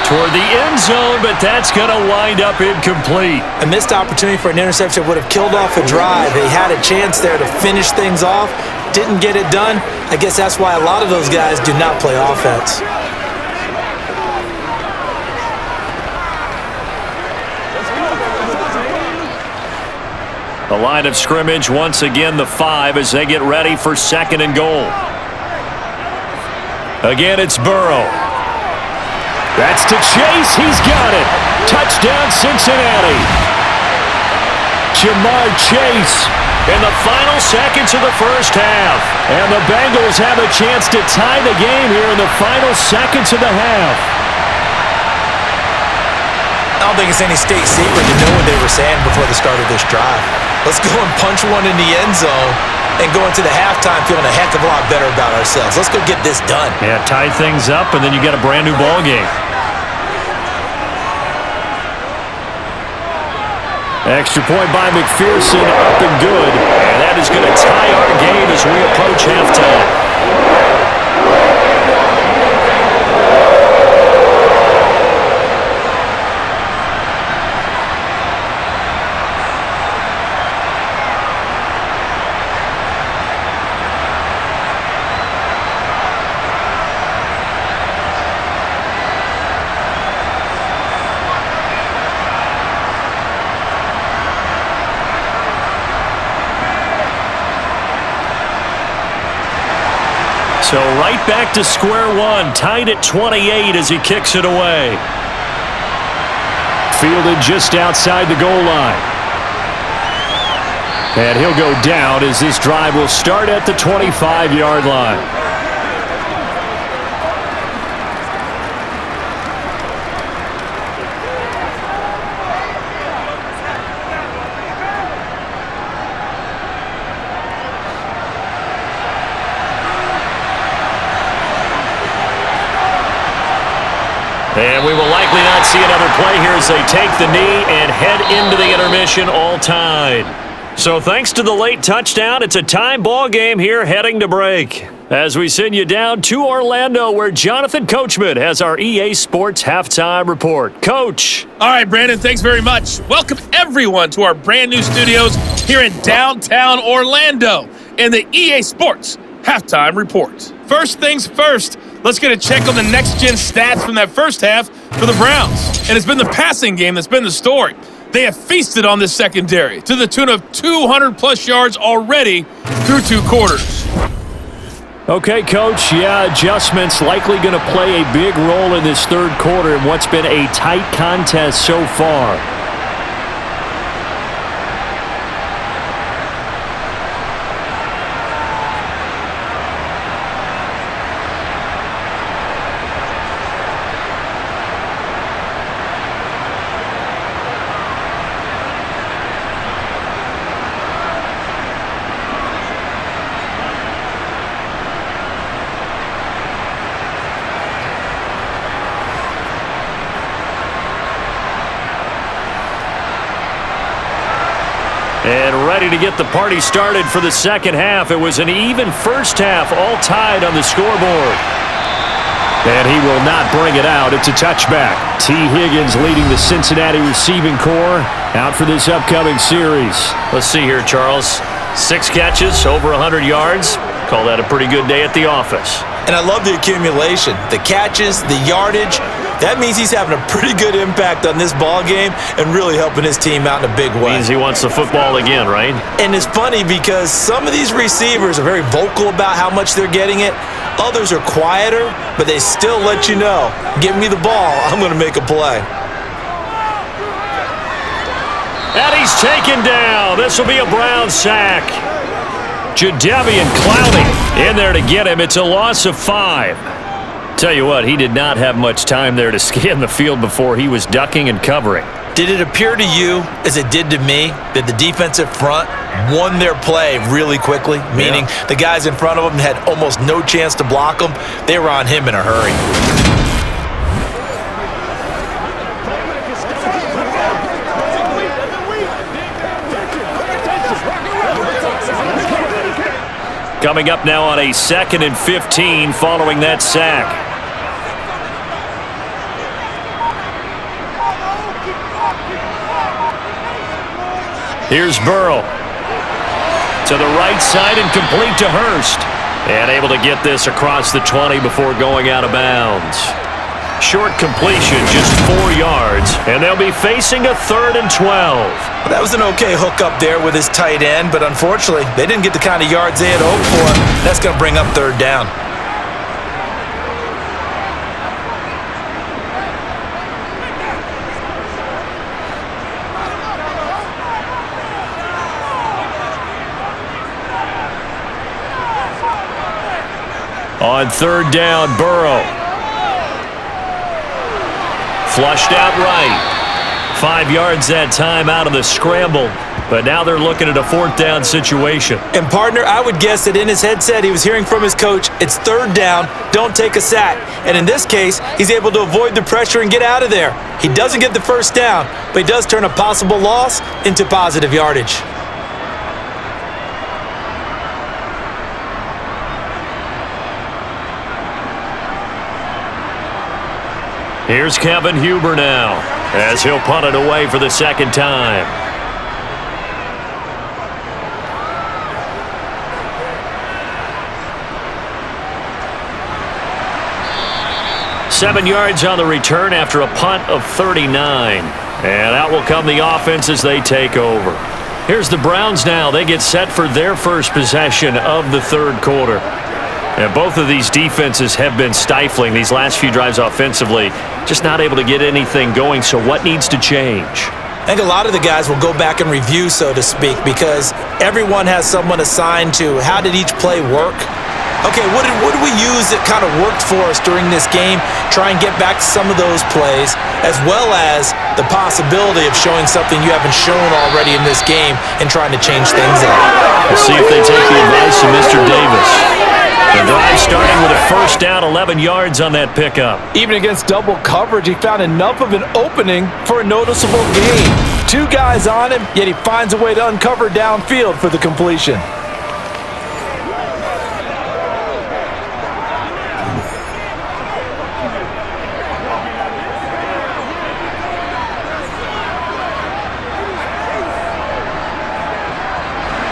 toward the end zone, but that's going to wind up incomplete. A missed opportunity for an interception would have killed off a drive. They had a chance there to finish things off. Didn't get it done. I guess that's why a lot of those guys do not play offense. The line of scrimmage, once again the 5 as they get ready for 2nd and goal. Again, it's Burrow. That's to Chase. He's got it. Touchdown, Cincinnati. Jamar Chase. In the final seconds of the first half. And the Bengals have a chance to tie the game here in the final seconds of the half. I don't think it's any state secret to know what they were saying before the start of this drive. Let's go and punch one in the end zone and go into the halftime feeling a heck of a lot better about ourselves. Let's go get this done. Yeah, tie things up, and then you got a brand new ball game. Extra point by McPherson, up and good. And that is going to tie our game as we approach halftime. So right back to square one, tied at 28 as he kicks it away. Fielded just outside the goal line. And he'll go down as this drive will start at the 25-yard line. And we will likely not see another play here as they take the knee and head into the intermission all tied. So thanks to the late touchdown, it's a tie ball game here heading to break. As we send you down to Orlando where Jonathan Coachman has our EA Sports Halftime Report. Coach. All right, Brandon, thanks very much. Welcome everyone to our brand new studios here in downtown Orlando in the EA Sports Halftime Report. First things first, let's get a check on the next-gen stats from that first half for the Browns. And it's been the passing game that's been the story. They have feasted on this secondary to the tune of 200-plus yards already through 2 quarters. Okay, Coach, adjustments likely going to play a big role in this third quarter in what's been a tight contest so far. And ready to get the party started for the second half. It was an even first half, all tied on the scoreboard. And he will not bring it out. It's a touchback. T. Higgins leading the Cincinnati receiving corps out for this upcoming series. Let's see here, Charles. 6 catches, over 100 yards. Call that a pretty good day at the office. And I love the accumulation, the catches, the yardage. That means he's having a pretty good impact on this ball game and really helping his team out in a big way. Means he wants the football again, right? And it's funny because some of these receivers are very vocal about how much they're getting it. Others are quieter, but they still let you know, give me the ball, I'm going to make a play. And he's taken down. This will be a Brown sack. Jadeveon Clowney in there to get him. It's a loss of 5. Tell you what, he did not have much time there to scan the field before he was ducking and covering. Did it appear to you, as it did to me, that the defensive front won their play really quickly? Meaning the guys in front of them had almost no chance to block him. They were on him in a hurry. Coming up now on a 2nd and 15 following that sack. Here's Burrow. To the right side and complete to Hurst. And able to get this across the 20 before going out of bounds. Short completion, just 4 yards, and they'll be facing a 3rd and 12. That was an okay hook up there with his tight end, but unfortunately, they didn't get the kind of yards they had hoped for. That's going to bring up 3rd down. On 3rd down, Burrow. Flushed out right. 5 yards that time out of the scramble. But now they're looking at a 4th down situation. And partner, I would guess that in his headset he was hearing from his coach, it's 3rd down, don't take a sack. And in this case, he's able to avoid the pressure and get out of there. He doesn't get the 1st down, but he does turn a possible loss into positive yardage. Here's Kevin Huber now, as he'll punt it away for the 2nd time. Seven yards on the return after a punt of 39. And out will come the offense as they take over. Here's the Browns now. They get set for their first possession of the 3rd quarter. And both of these defenses have been stifling these last few drives offensively. Just not able to get anything going, so what needs to change? I think a lot of the guys will go back and review, so to speak, because everyone has someone assigned to how did each play work. Okay, what did we use that kind of worked for us during this game? Try and get back to some of those plays, as well as the possibility of showing something you haven't shown already in this game and trying to change things up. We'll see if they take the advice of Mr. Davis. The drive starting with a 1st down, 11 yards on that pickup. Even against double coverage, he found enough of an opening for a noticeable gain. 2 guys on him, yet he finds a way to uncover downfield for the completion.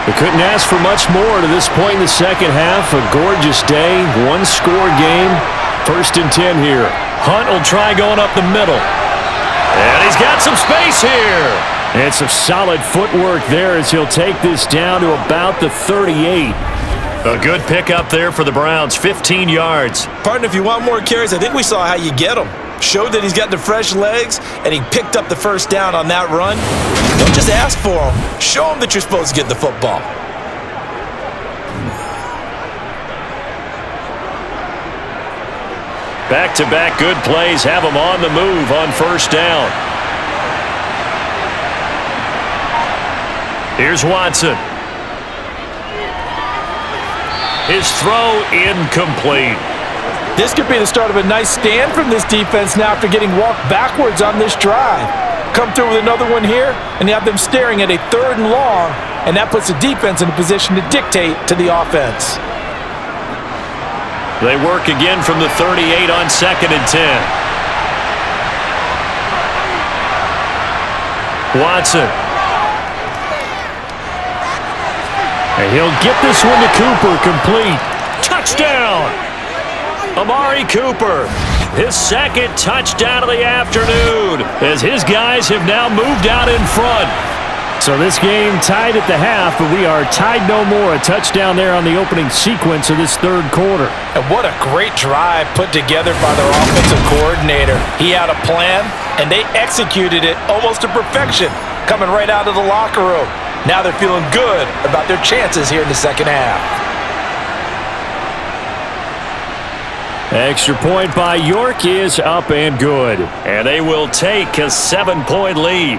They couldn't ask for much more to this point in the 2nd half. A gorgeous day, 1-score game. 1st and 10 here. Hunt will try going up the middle. And he's got some space here. And some solid footwork there as he'll take this down to about the 38. A good pickup there for the Browns, 15 yards. Partner, if you want more carries, I think we saw how you get them. Showed that he's got the fresh legs, and he picked up the 1st down on that run. Don't just ask for them. Show them that you're supposed to get the football. Back-to-back good plays have him on the move on 1st down. Here's Watson. His throw incomplete. This could be the start of a nice stand from this defense now after getting walked backwards on this drive. Come through with another one here, and you have them staring at a 3rd and long, and that puts the defense in a position to dictate to the offense. They work again from the 38 on 2nd and 10. Watson. And he'll get this one to Cooper, complete. Touchdown! Amari Cooper, his second touchdown of the afternoon, as his guys have now moved out in front. So this game tied at the half, but we are tied no more. A touchdown there on the opening sequence of this third quarter. And what a great drive put together by their offensive coordinator. He had a plan, and they executed it almost to perfection, coming right out of the locker room. Now they're feeling good about their chances here in the second half. Extra point by York is up and good. and they will take a 7-point lead.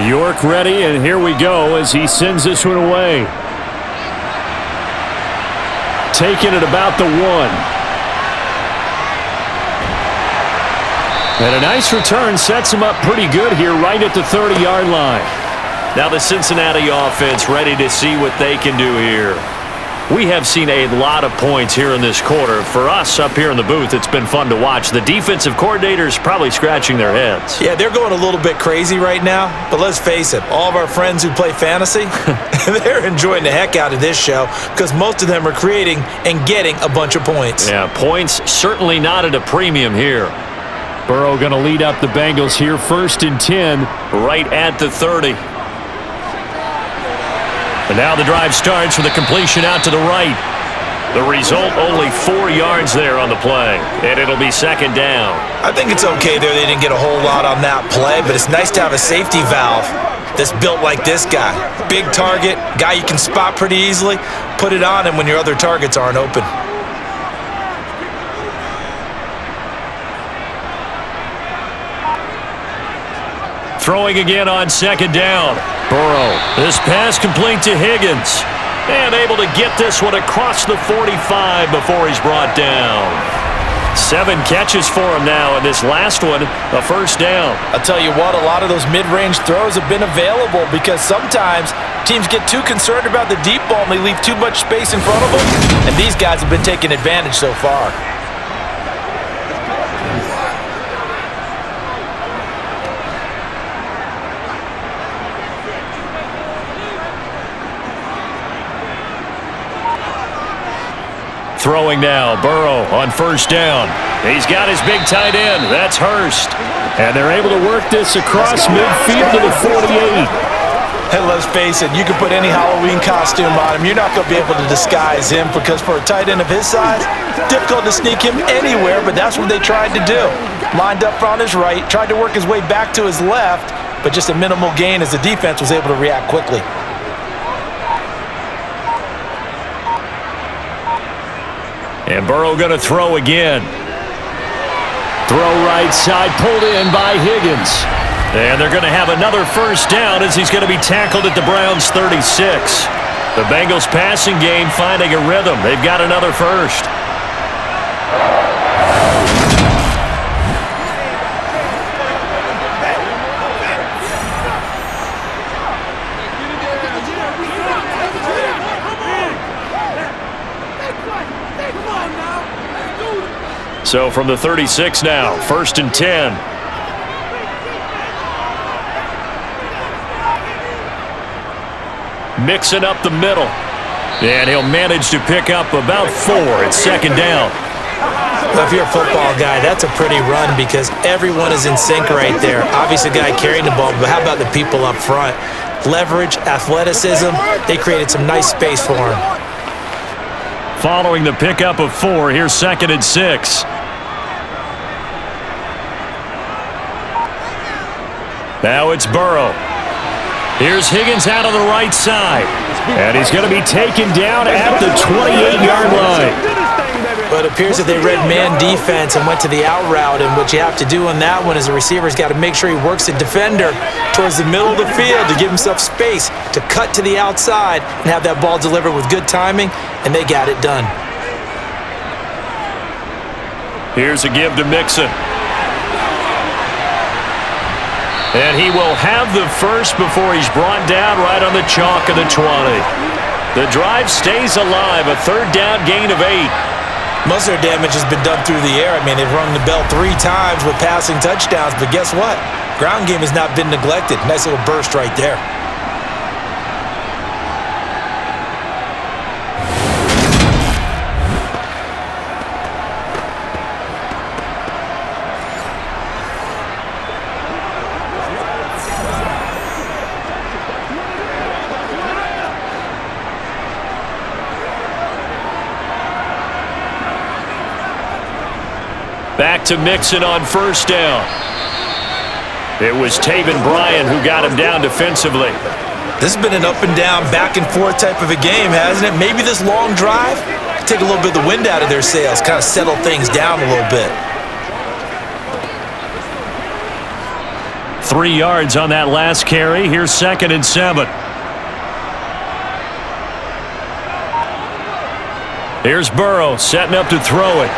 York ready, and here we go as he sends this one away. Taking it about the 1. And a nice return sets him up pretty good here right at the 30-yard line. Now the Cincinnati offense ready to see what they can do here. We have seen a lot of points here in this quarter. For us up here in the booth, it's been fun to watch. The defensive coordinators probably scratching their heads. Yeah, they're going a little bit crazy right now, but let's face it, all of our friends who play fantasy, they're enjoying the heck out of this show because most of them are creating and getting a bunch of points. Yeah, points certainly not at a premium here. Burrow going to lead up the Bengals here, 1st and 10. Right at the 30. And now the drive starts with a completion out to the right. The result, only 4 yards there on the play, and it'll be 2nd down. I think it's okay there. They didn't get a whole lot on that play, but it's nice to have a safety valve that's built like this guy. Big target, guy you can spot pretty easily. Put it on him when your other targets aren't open. Throwing again on 2nd down. Burrow, this pass complete to Higgins. And able to get this one across the 45 before he's brought down. 7 catches for him now, and this last one, a 1st down. I'll tell you what, a lot of those mid-range throws have been available because sometimes teams get too concerned about the deep ball and they leave too much space in front of them, and these guys have been taking advantage so far. Throwing now, Burrow on 1st down. He's got his big tight end. That's Hurst. And they're able to work this across midfield to the 48. And let's face it, you can put any Halloween costume on him. You're not going to be able to disguise him because for a tight end of his size, difficult to sneak him anywhere, but that's what they tried to do. Lined up on his right, tried to work his way back to his left, but just a minimal gain as the defense was able to react quickly. And Burrow going to throw again. Throw right side, pulled in by Higgins. And they're going to have another 1st down as he's going to be tackled at the Browns' 36. The Bengals passing game finding a rhythm. They've got another 1st. So from the 36 now, 1st and 10. Mixing up the middle. And he'll manage to pick up about 4 at 2nd down. Well, if you're a football guy, that's a pretty run because everyone is in sync right there. Obviously, the guy carrying the ball, but how about the people up front? Leverage, athleticism, they created some nice space for him. Following the pickup of 4, here's 2nd and 6. Now it's Burrow. Here's Higgins out on the right side. And he's going to be taken down at the 28-yard line. But it appears that they read man defense and went to the out route, and what you have to do on that one is the receiver's got to make sure he works the defender towards the middle of the field to give himself space to cut to the outside and have that ball delivered with good timing, and they got it done. Here's a give to Mixon. And he will have the first before he's brought down right on the chalk of the 20. The drive stays alive, a third down gain of 8. Most of their damage has been done through the air. I mean, they've rung the bell 3 times with passing touchdowns, but guess what? Ground game has not been neglected. Nice little burst right there. Back to Mixon on first down. It was Taven Bryan who got him down defensively. This has been an up and down, back and forth type of a game, hasn't it? Maybe this long drive take a little bit of the wind out of their sails, kind of settle things down a little bit. 3 yards on that last carry. Here's 2nd and 7. Here's Burrow setting up to throw it.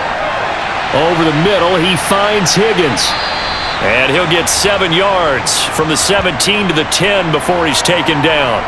Over the middle, he finds Higgins. And he'll get 7 yards from the 17 to the 10 before he's taken down.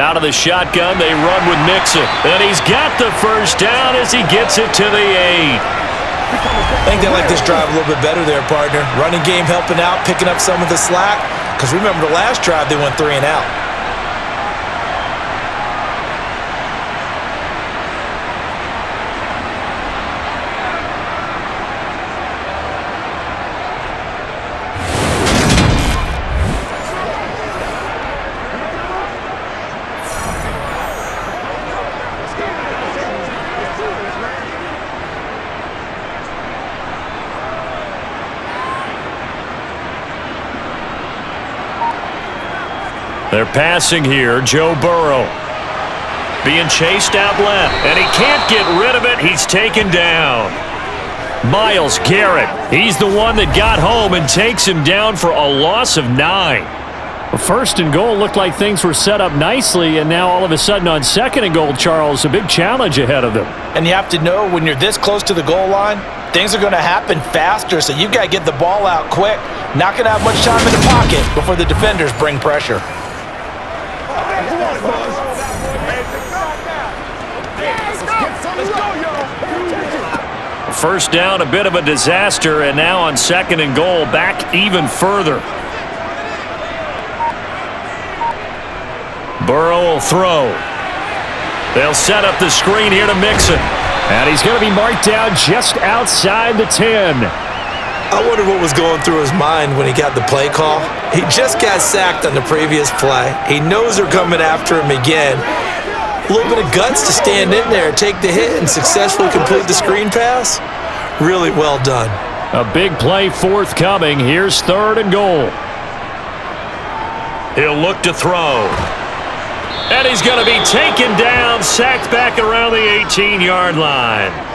Out of the shotgun, they run with Mixon. And he's got the first down as he gets it to the 8. I think they like this drive a little bit better there, partner. Running game helping out, picking up some of the slack. Because remember the last drive, they went 3 and out. They're passing here. Joe Burrow being chased out left, and he can't get rid of it. He's taken down. Myles Garrett, he's the one that got home and takes him down for a loss of 9. Well, 1st and goal looked like things were set up nicely, and now all of a sudden on 2nd and goal, Charles, a big challenge ahead of them. And you have to know when you're this close to the goal line, things are going to happen faster, so you've got to get the ball out quick. Not going to have much time in the pocket before the defenders bring pressure. First down, a bit of a disaster, and now on 2nd and goal, back even further. Burrow will throw. They'll set up the screen here to Mixon. And he's going to be marked down just outside the 10. I wonder what was going through his mind when he got the play call. He just got sacked on the previous play. He knows they're coming after him again. A little bit of guts to stand in there, take the hit, and successfully complete the screen pass. Really well done. A big play forthcoming. Here's 3rd and goal. He'll look to throw. And he's going to be taken down, sacked back around the 18-yard line.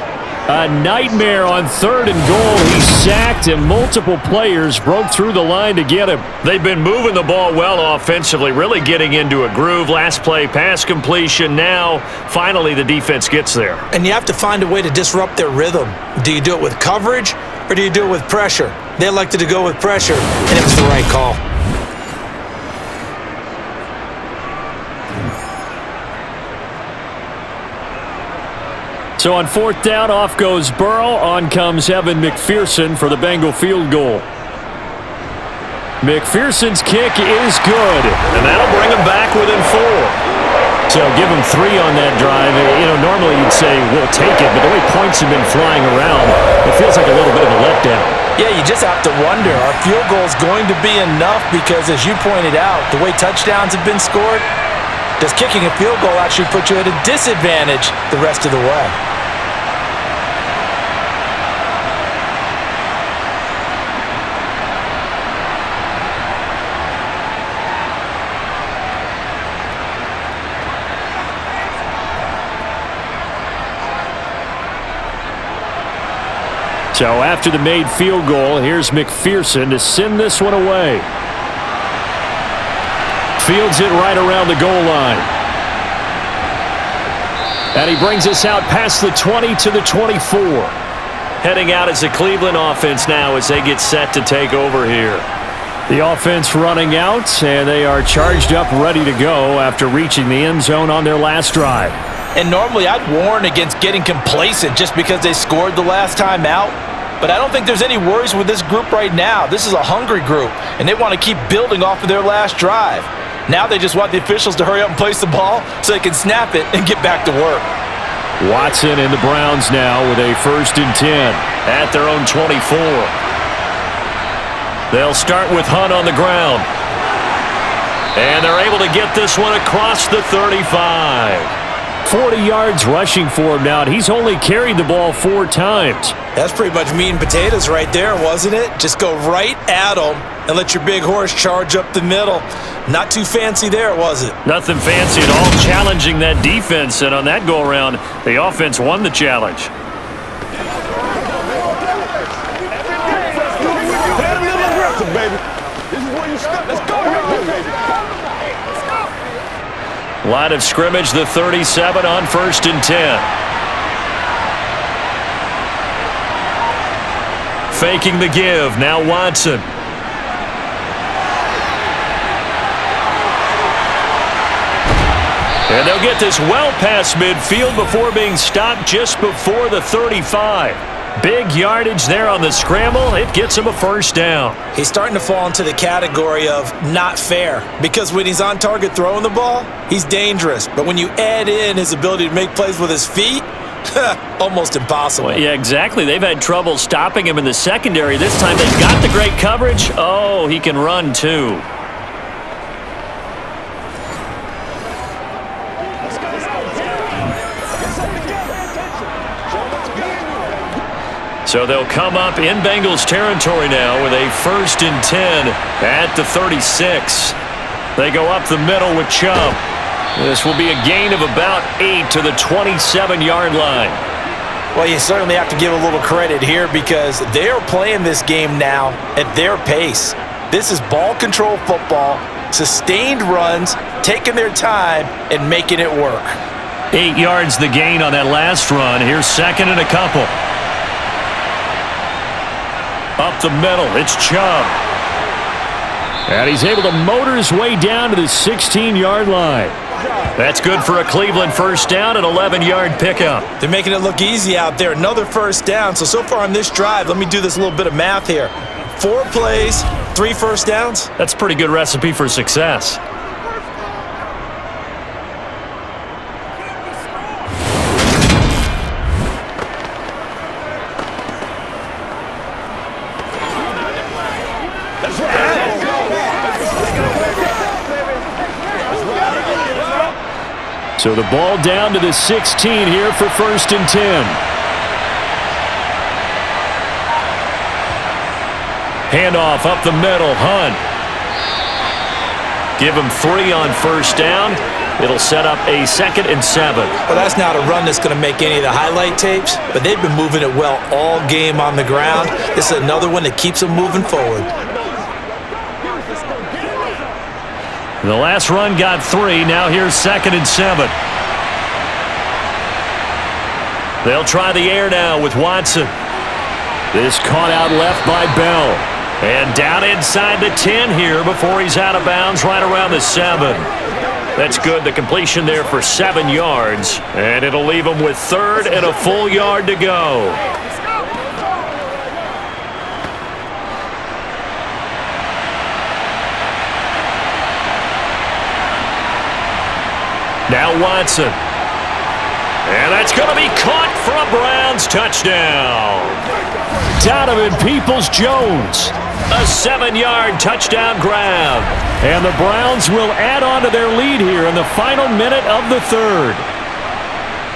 A nightmare on 3rd and goal. He's sacked, and multiple players broke through the line to get him. They've been moving the ball well offensively, really getting into a groove. Last play, pass completion. Now, finally, the defense gets there. And you have to find a way to disrupt their rhythm. Do you do it with coverage, or do you do it with pressure? They elected to go with pressure, and it was the right call. So on 4th down, off goes Burrow. On comes Evan McPherson for the Bengal field goal. McPherson's kick is good. And that'll bring him back within 4. So give them 3 on that drive. You know, normally you'd say we'll take it, but the way points have been flying around, it feels like a little bit of a letdown. Yeah, you just have to wonder, are field goals going to be enough? Because as you pointed out, the way touchdowns have been scored, does kicking a field goal actually put you at a disadvantage the rest of the way? So after the made field goal, here's McPherson to send this one away. Fields it right around the goal line. And he brings us out past the 20 to the 24. Heading out as the Cleveland offense now as they get set to take over here. The offense running out, and they are charged up, ready to go after reaching the end zone on their last drive. And normally I'd warn against getting complacent just because they scored the last time out. But I don't think there's any worries with this group right now. This is a hungry group, and they want to keep building off of their last drive. Now they just want the officials to hurry up and place the ball so they can snap it and get back to work. Watson and the Browns now with a 1st and 10. At their own 24. They'll start with Hunt on the ground. And they're able to get this one across the 35. 40 yards rushing for him now, and he's only carried the ball 4 times. That's pretty much meat and potatoes right there, wasn't it? Just go right at them and let your big horse charge up the middle. Not too fancy there, was it? Nothing fancy at all, challenging that defense, and on that go-around, the offense won the challenge. Line of scrimmage, the 37 on 1st and 10. Faking the give, now Watson. And they'll get this well past midfield before being stopped just before the 35. Big yardage there on the scramble. It gets him a 1st down. He's starting to fall into the category of not fair because when he's on target throwing the ball, he's dangerous. But when you add in his ability to make plays with his feet, almost impossible. Well, yeah, exactly. They've had trouble stopping him in the secondary. This time they've got the great coverage. Oh, he can run too. So they'll come up in Bengals territory now with a 1st and 10 at the 36. They go up the middle with Chubb. This will be a gain of about 8 to the 27-yard line. Well, you certainly have to give a little credit here because they're playing this game now at their pace. This is ball control football, sustained runs, taking their time and making it work. 8 yards the gain on that last run. Here's 2nd and a couple. Up the middle, it's Chubb. And he's able to motor his way down to the 16-yard line. That's good for a Cleveland 1st down, an 11-yard pickup. They're making it look easy out there. Another 1st down. So far on this drive, let me do this little bit of math here. 4 plays, 3 1st downs. That's a pretty good recipe for success. So the ball down to the 16 here for 1st and 10. Handoff up the middle, Hunt. Give him 3 on 1st down. It'll set up a 2nd and 7. Well, that's not a run that's going to make any of the highlight tapes, but they've been moving it well all game on the ground. This is another one that keeps them moving forward. The last run got 3. Now here's 2nd and 7. They'll try the air now with Watson. This caught out left by Bell. And down inside the 10 here before he's out of bounds right around the 7. That's good. The completion there for 7 yards. And it'll leave him with 3rd and a full yard to go. Now Watson. And that's going to be caught for a Browns touchdown. Donovan Peoples-Jones. A 7-yard touchdown grab. And the Browns will add on to their lead here in the final minute of the third.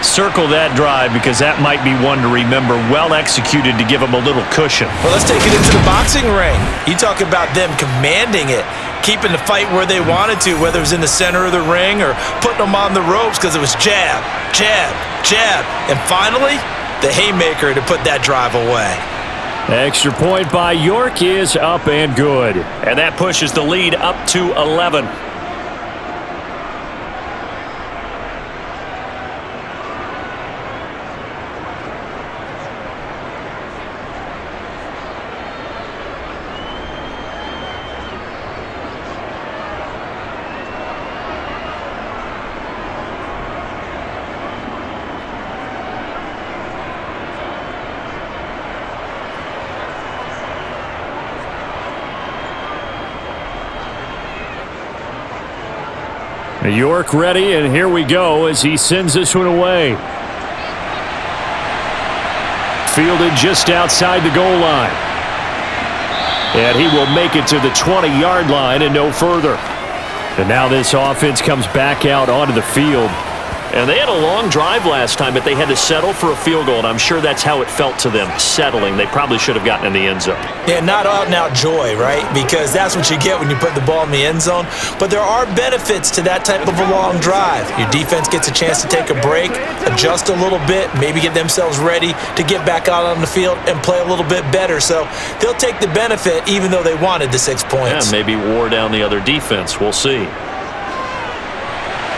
Circle that drive because that might be one to remember. Well executed to give them a little cushion. Well, let's take it into the boxing ring. You talk about them commanding it, keeping the fight where they wanted to, whether it was in the center of the ring or putting them on the ropes because it was jab, jab, jab. And finally, the haymaker to put that drive away. Extra point by York is up and good. And that pushes the lead up to 11. York ready, and here we go as he sends this one away. Fielded just outside the goal line. And he will make it to the 20-yard line and no further. And now this offense comes back out onto the field. And they had a long drive last time, but they had to settle for a field goal, and I'm sure that's how it felt to them, settling. They probably should have gotten in the end zone. Yeah, not out-and-out joy, right? Because that's what you get when you put the ball in the end zone. But there are benefits to that type of a long drive. Your defense gets a chance to take a break, adjust a little bit, maybe get themselves ready to get back out on the field and play a little bit better. So they'll take the benefit even though they wanted the 6 points. Yeah, maybe wore down the other defense. We'll see.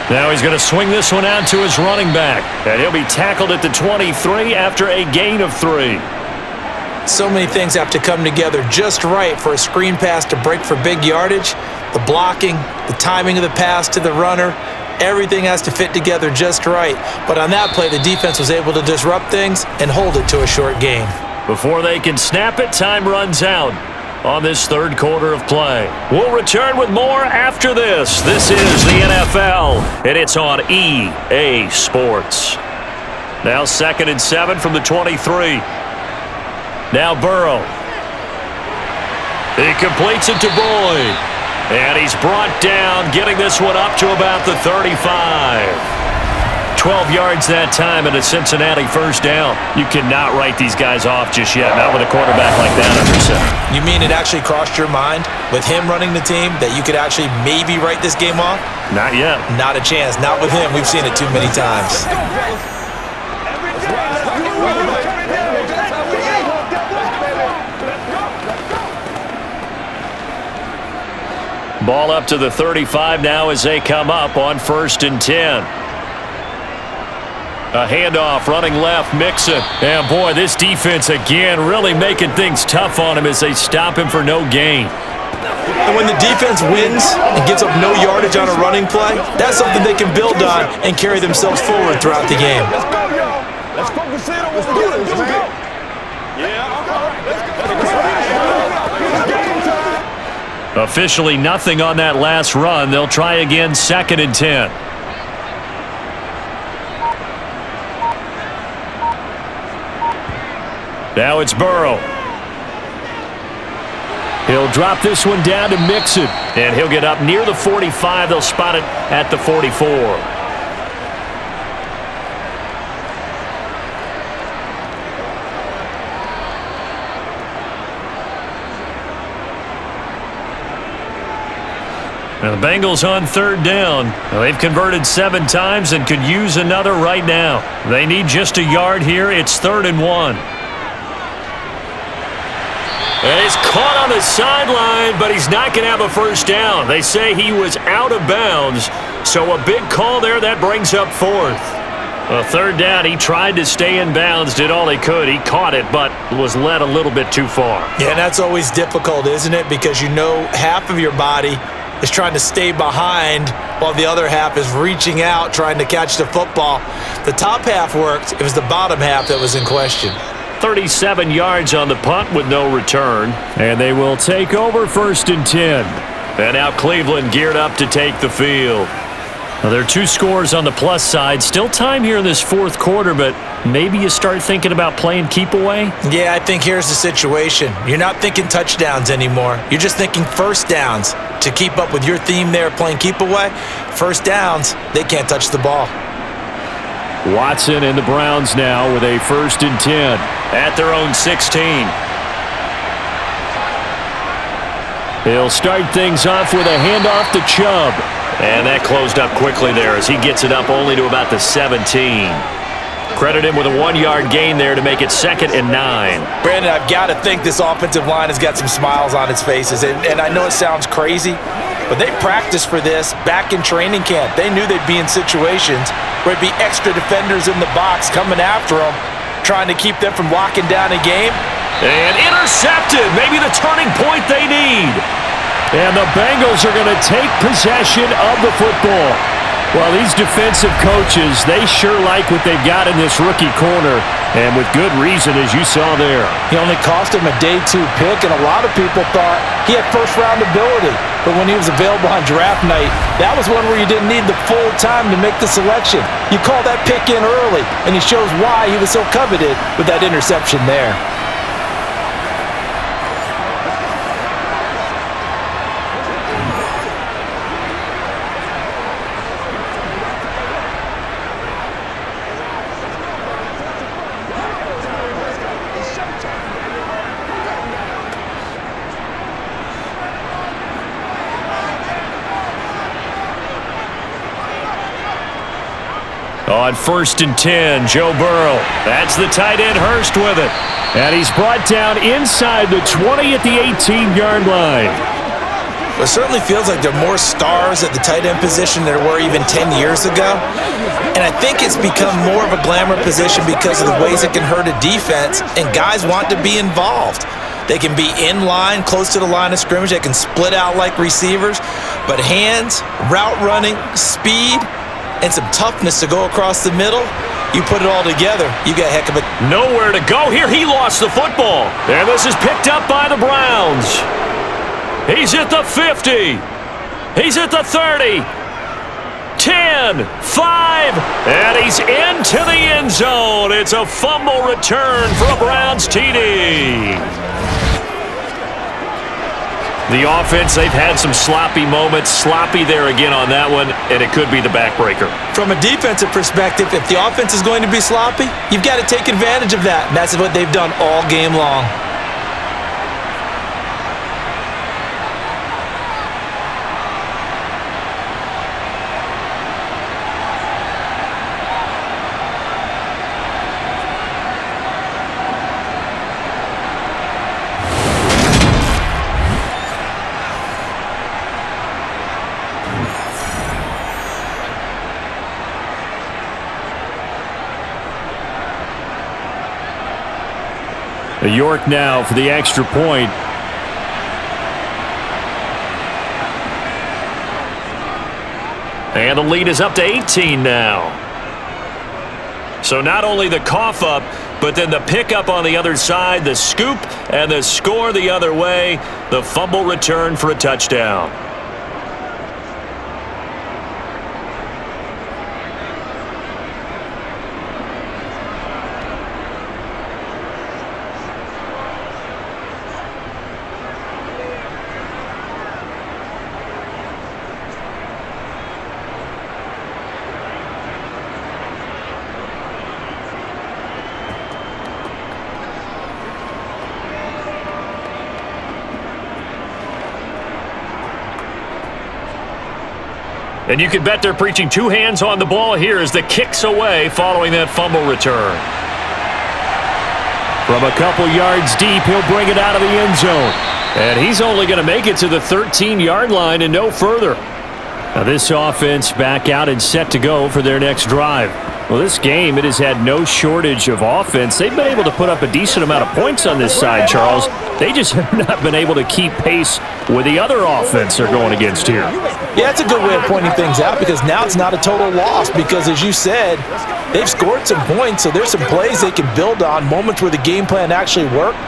Now he's going to swing this one out to his running back. And he'll be tackled at the 23 after a gain of 3. So many things have to come together just right for a screen pass to break for big yardage. The blocking, the timing of the pass to the runner, everything has to fit together just right. But on that play, the defense was able to disrupt things and hold it to a short gain. Before they can snap it, time runs out on this third quarter of play. We'll return with more after this. This is the NFL, and it's on EA Sports. Now 2nd and 7 from the 23. Now Burrow. He completes it to Boyd. And he's brought down, getting this one up to about the 35. 12 yards that time and a Cincinnati first down. You cannot write these guys off just yet, not with a quarterback like that under center. You mean it actually crossed your mind with him running the team that you could actually maybe write this game off? Not yet. Not a chance. Not with him. We've seen it too many times. Ball up to the 35 now as they come up on 1st and 10. A handoff, running left, Mixon. And boy, this defense again really making things tough on him as they stop him for no gain. And when the defense wins and gives up no yardage on a running play, that's something they can build on and carry themselves forward throughout the game. Let's go, y'all. Let's focus in on what we're doing. Let's go. Yeah. Officially nothing on that last run. They'll try again 2nd and 10. Now it's Burrow. He'll drop this one down to Mixon. And he'll get up near the 45. They'll spot it at the 44. Now the Bengals on 3rd down. Now they've converted 7 times and could use another right now. They need just a yard here. It's 3rd and 1. And he's caught on the sideline, but he's not going to have a first down. They say he was out of bounds, so a big call there that brings up 4th. A 3rd down, he tried to stay in bounds, did all he could. He caught it, but was led a little bit too far. Yeah, and that's always difficult, isn't it? Because you know half of your body is trying to stay behind while the other half is reaching out, trying to catch the football. The top half worked. It was the bottom half that was in question. 37 yards on the punt with no return. And they will take over 1st and 10. And now Cleveland geared up to take the field. Well, there are 2 scores on the plus side. Still time here in this fourth quarter, but maybe you start thinking about playing keep away? Yeah, I think here's the situation. You're not thinking touchdowns anymore. You're just thinking first downs. To keep up with your theme there, playing keep away, first downs, they can't touch the ball. Watson and the Browns now with a 1st and 10. At their own 16. He'll start things off with a handoff to Chubb. And that closed up quickly there as he gets it up only to about the 17. Credit him with a 1-yard gain there to make it 2nd and 9. Brandon, I've got to think this offensive line has got some smiles on its faces. And I know it sounds crazy, but they practiced for this back in training camp. They knew they'd be in situations where it'd be extra defenders in the box coming after them, trying to keep them from locking down a game. And intercepted. Maybe the turning point they need. And the Bengals are going to take possession of the football. Well, these defensive coaches, they sure like what they've got in this rookie corner, and with good reason, as you saw there. He only cost him a day 2 pick, and a lot of people thought he had first-round ability. But when he was available on draft night, that was one where you didn't need the full time to make the selection. You call that pick in early, and he shows why he was so coveted with that interception there. On 1st and 10, Joe Burrow. That's the tight end Hurst with it. And he's brought down inside the 20 at the 18-yard line. It certainly feels like there are more stars at the tight end position than there were even 10 years ago. And I think it's become more of a glamour position because of the ways it can hurt a defense, and guys want to be involved. They can be in line, close to the line of scrimmage. They can split out like receivers. But hands, route running, speed, and some toughness to go across the middle, you put it all together, you got a heck of a... Nowhere to go here. He lost the football. And this is picked up by the Browns. He's at the 50. He's at the 30. 10, 5, and he's into the end zone. It's a fumble return for a Browns TD. The offense, they've had some sloppy moments. Sloppy there again on that one, and it could be the backbreaker. From a defensive perspective, if the offense is going to be sloppy, you've got to take advantage of that. And that's what they've done all game long. York now for the extra point. And the lead is up to 18 now. So not only the cough up, but then the pickup on the other side, the scoop, and the score the other way. The fumble return for a touchdown. And you can bet they're preaching 2 hands on the ball here as the kick's away following that fumble return. From a couple yards deep, he'll bring it out of the end zone. And he's only going to make it to the 13-yard line and no further. Now this offense back out and set to go for their next drive. Well, this game, it has had no shortage of offense. They've been able to put up a decent amount of points on this side, Charles. They just have not been able to keep pace with the other offense they're going against here. Yeah, that's a good way of pointing things out because now it's not a total loss because, as you said, they've scored some points, so there's some plays they can build on, moments where the game plan actually worked.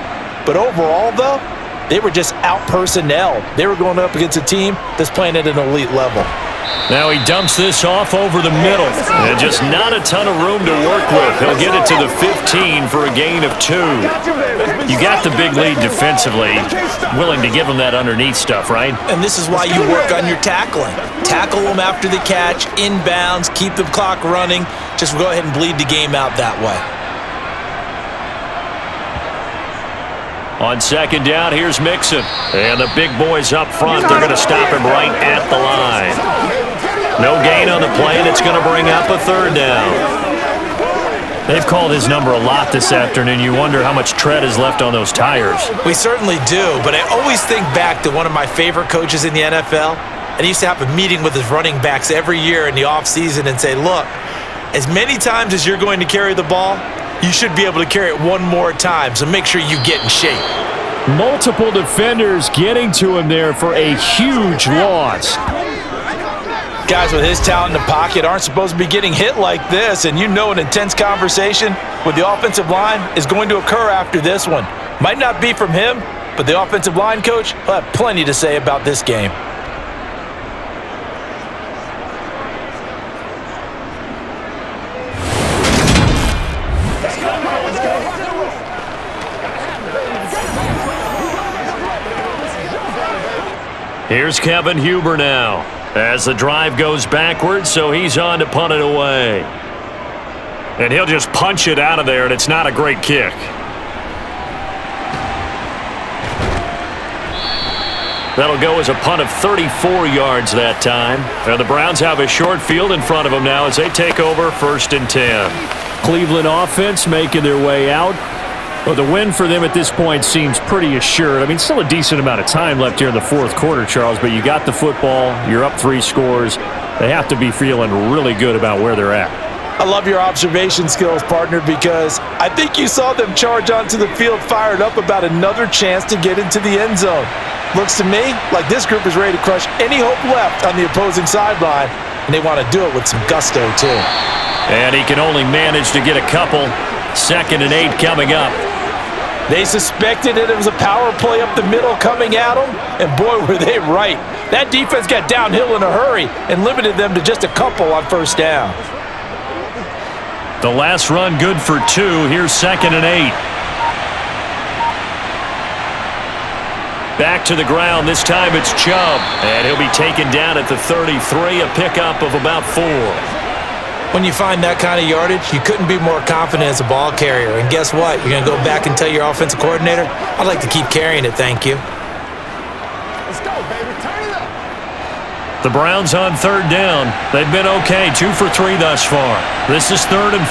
But overall, though, they were just out-personnelled. They were going up against a team that's playing at an elite level. Now he dumps this off over the middle. And just not a ton of room to work with. He'll get it to the 15 for a gain of 2. You got the big lead defensively. Willing to give him that underneath stuff, right? And this is why you work on your tackling. Tackle them after the catch, inbounds, keep the clock running. Just go ahead and bleed the game out that way. On second down, here's Mixon. And the big boys up front, they're going to stop him right at the line. No gain on the play, and it's going to bring up a third down. They've called his number a lot this afternoon. You wonder how much tread is left on those tires. We certainly do, but I always think back to one of my favorite coaches in the NFL. And he used to have a meeting with his running backs every year in the offseason and say, look, as many times as you're going to carry the ball, you should be able to carry it one more time, so make sure you get in shape. Multiple defenders getting to him there for a huge loss. Guys with his talent in the pocket aren't supposed to be getting hit like this, and you know an intense conversation with the offensive line is going to occur after this one. Might not be from him, but the offensive line coach will have plenty to say about this game. Here's Kevin Huber now as the drive goes backwards, so he's on to punt it away. And he'll just punch it out of there, and it's not a great kick. That'll go as a punt of 34 yards that time. And the Browns have a short field in front of them now as they take over 1st and 10. Cleveland offense making their way out. Well, the win for them at this point seems pretty assured. I mean, still a decent amount of time left here in the fourth quarter, Charles, but you got the football, you're up 3 scores. They have to be feeling really good about where they're at. I love your observation skills, partner, because I think you saw them charge onto the field fired up about another chance to get into the end zone. Looks to me like this group is ready to crush any hope left on the opposing sideline, and they want to do it with some gusto, too. And he can only manage to get a couple. 2nd and 8 coming up. They suspected that it was a power play up the middle coming at them, and boy, were they right. That defense got downhill in a hurry and limited them to just a couple on 1st down. The last run good for 2. Here's 2nd and 8. Back to the ground. This time it's Chubb, and he'll be taken down at the 33, a pickup of about 4. When you find that kind of yardage, you couldn't be more confident as a ball carrier. And guess what? You're going to go back and tell your offensive coordinator, I'd like to keep carrying it, thank you. Let's go, baby. Turn it up. The Browns on 3rd down. They've been okay, 2 for 3 thus far. This is 3rd and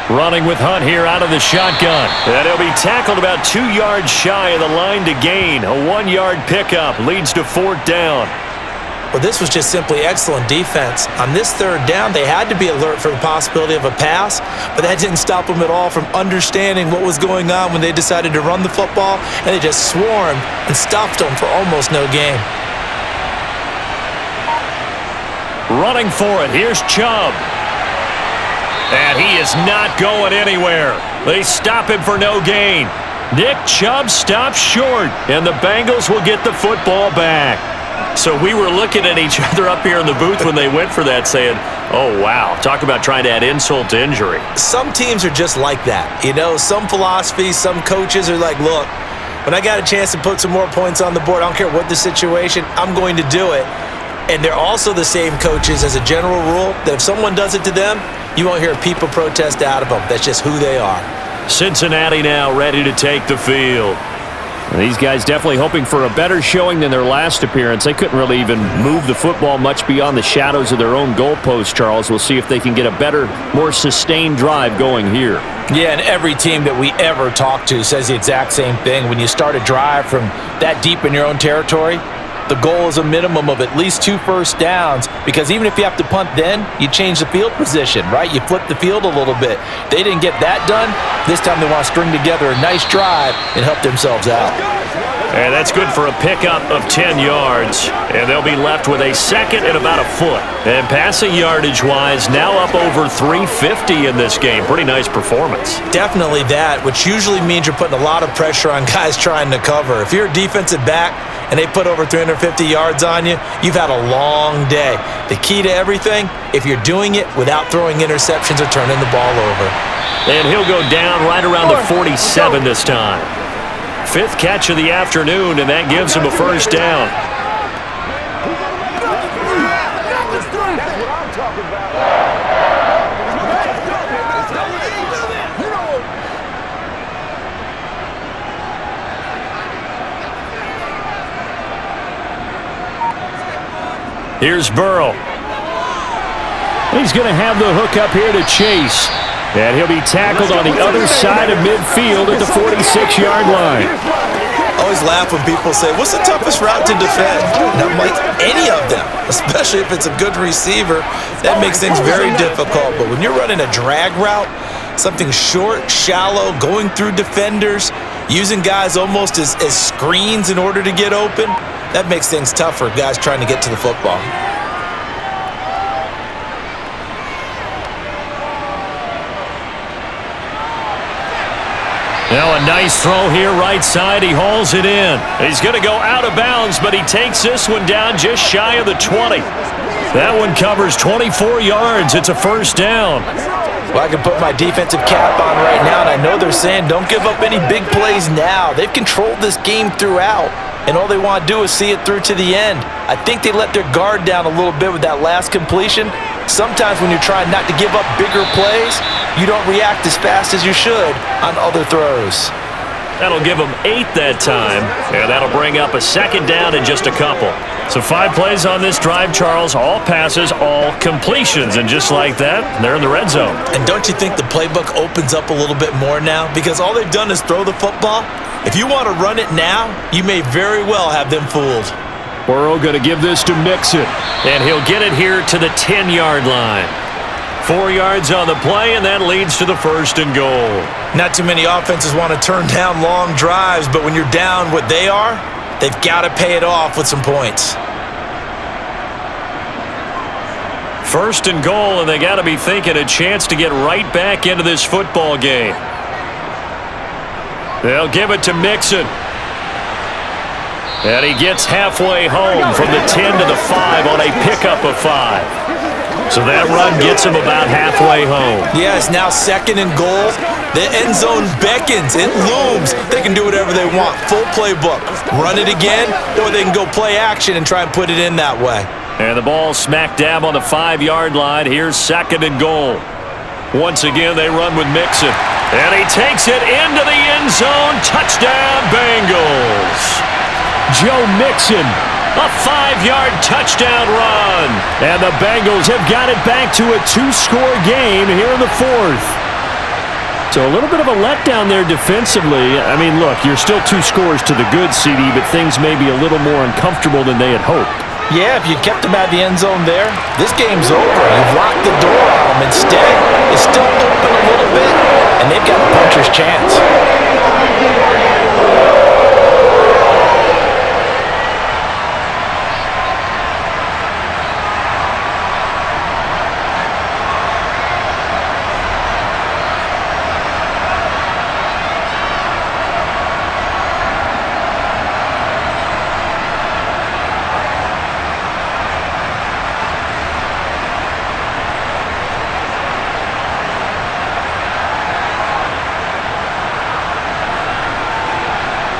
4. Running with Hunt here out of the shotgun. And he'll be tackled about 2 yards shy of the line to gain. A 1-yard pickup leads to 4th down. Well, this was just simply excellent defense. On this 3rd down, they had to be alert for the possibility of a pass, but that didn't stop them at all from understanding what was going on when they decided to run the football, and they just swarmed and stopped them for almost no gain. Running for it, here's Chubb. And he is not going anywhere. They stop him for no gain. Nick Chubb stops short, and the Bengals will get the football back. So we were looking at each other up here in the booth when they went for that saying, oh, wow, talk about trying to add insult to injury. Some teams are just like that. You know, some philosophies, some coaches are like, look, when I got a chance to put some more points on the board, I don't care what the situation, I'm going to do it. And they're also the same coaches as a general rule that if someone does it to them, you won't hear people protest out of them. That's just who they are. Cincinnati now ready to take the field. These guys definitely hoping for a better showing than their last appearance. They couldn't really even move the football much beyond the shadows of their own goalpost, Charles. We'll see if they can get a better, more sustained drive going here. Yeah, and every team that we ever talk to says the exact same thing. When you start a drive from that deep in your own territory, the goal is a minimum of at least 2 first downs, because even if you have to punt then, you change the field position, right? You flip the field a little bit. They didn't get that done. This time they want to string together a nice drive and help themselves out. And that's good for a pickup of 10 yards. And they'll be left with a second and about a foot. And passing yardage-wise, now up over 350 in this game. Pretty nice performance. Definitely that, which usually means you're putting a lot of pressure on guys trying to cover. If you're a defensive back and they put over 350 yards on you, you've had a long day. The key to everything, if you're doing it without throwing interceptions or turning the ball over. And he'll go down right around the 47 this time. Fifth catch of the afternoon, and that gives him a first down. That's what I'm talking about. Here's Burrow. He's going to have the hook up here to Chase. And he'll be tackled on the other side of midfield at the 46-yard line. I always laugh when people say, what's the toughest route to defend? And I'm like, any of them, especially if it's a good receiver. That makes things very difficult. But when you're running a drag route, something short, shallow, going through defenders, using guys almost as screens in order to get open, that makes things tough for guys trying to get to the football. Now a nice throw here right side. He hauls it in. He's going to go out of bounds, but he takes this one down just shy of the 20. That one covers 24 yards. It's a first down. Well, I can put my defensive cap on right now, and I know they're saying don't give up any big plays now. They've controlled this game throughout, and all they want to do is see it through to the end. I think they let their guard down a little bit with that last completion. Sometimes when you're trying not to give up bigger plays, you don't react as fast as you should on other throws. That'll give them 8 that time, and that'll bring up a second down in just a couple. So 5 plays on this drive, Charles. All passes, all completions, and just like that, they're in the red zone. And don't you think the playbook opens up a little bit more now? Because all they've done is throw the football. If you want to run it now, you may very well have them fooled. Burrow going to give this to Mixon. And he'll get it here to the 10-yard line. 4 yards on the play, and that leads to the first and goal. Not too many offenses want to turn down long drives, but when you're down what they are, they've got to pay it off with some points. First and goal, and they got to be thinking a chance to get right back into this football game. They'll give it to Mixon. And he gets halfway home from the 10 to the 5 on a pickup of 5. So that run gets him about halfway home. Yeah, it's now second and goal. The end zone beckons. It looms. They can do whatever they want. Full playbook. Run it again, or they can go play action and try and put it in that way. And the ball smack dab on the 5-yard line. Here's second and goal. Once again, they run with Mixon. And he takes it into the end zone. Touchdown, Bengals. Joe Mixon. A 5-yard touchdown run. And the Bengals have got it back to a 2-score game here in the 4th. So a little bit of a letdown there defensively. I mean, look, you're still 2 scores to the good, CD, but things may be a little more uncomfortable than they had hoped. Yeah, if you kept them out of the end zone there, this game's over. You've locked the door on them. Instead, it's still open a little bit, and they've got a puncher's chance.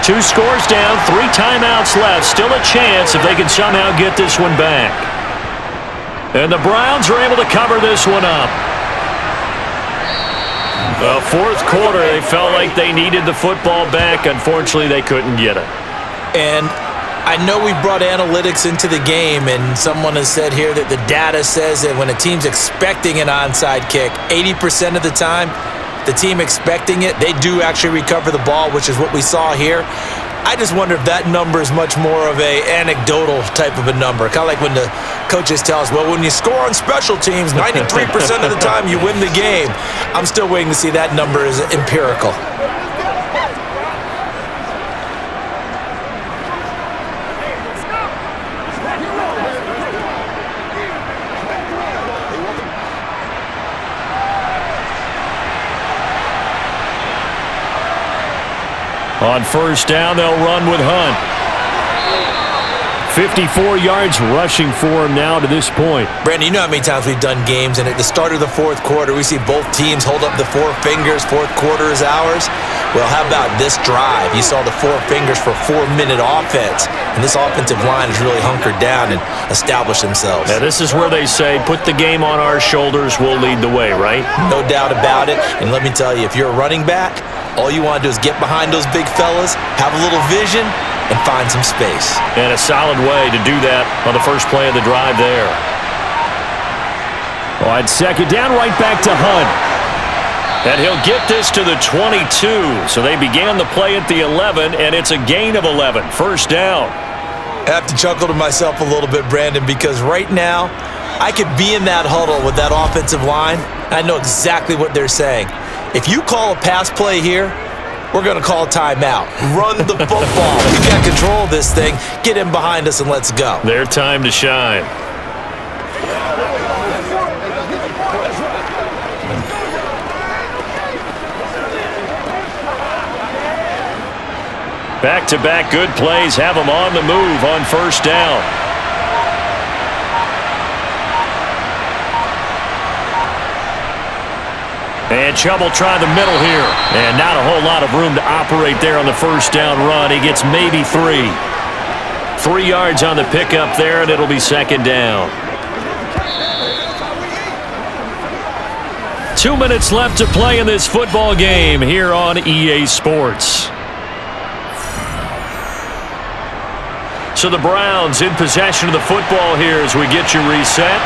Two scores down, 3 timeouts left. Still a chance if they can somehow get this one back. And the Browns are able to cover this one up. The 4th quarter, they felt like they needed the football back. Unfortunately, they couldn't get it. And I know we brought analytics into the game, and someone has said here that the data says that when a team's expecting an onside kick, 80% of the time, the team expecting it, they do actually recover the ball, which is what we saw here. I just wonder if that number is much more of a anecdotal type of a number. Kind of like when the coaches tell us, well, when you score on special teams, 93% of the time you win the game. I'm still waiting to see that number is empirical. On first down, they'll run with Hunt. 54 yards rushing for him now to this point. Brandon, you know how many times we've done games, and at the start of the fourth quarter, we see both teams hold up the four fingers, fourth quarter is ours. Well, how about this drive? You saw the four fingers for 4-minute offense, and this offensive line has really hunkered down and established themselves. Now, this is where they say, put the game on our shoulders, we'll lead the way, right? No doubt about it, and let me tell you, if you're a running back, all you want to do is get behind those big fellas, have a little vision, and find some space. And a solid way to do that on the first play of the drive there. On second down, right back to Hunt. And he'll get this to the 22. So they began the play at the 11, and it's a gain of 11. First down. I have to chuckle to myself a little bit, Brandon, because right now, I could be in that huddle with that offensive line. I know exactly what they're saying. If you call a pass play here, we're going to call timeout. Run the football. We've got control of this thing. Get in behind us and let's go. Their time to shine. Back-to-back good plays have them on the move on first down. And Chubb will try the middle here. And not a whole lot of room to operate there on the first down run. He gets maybe 3. 3 yards on the pickup there, and it'll be second down. 2 minutes left to play in this football game here on EA Sports. So the Browns in possession of the football here as we get you reset.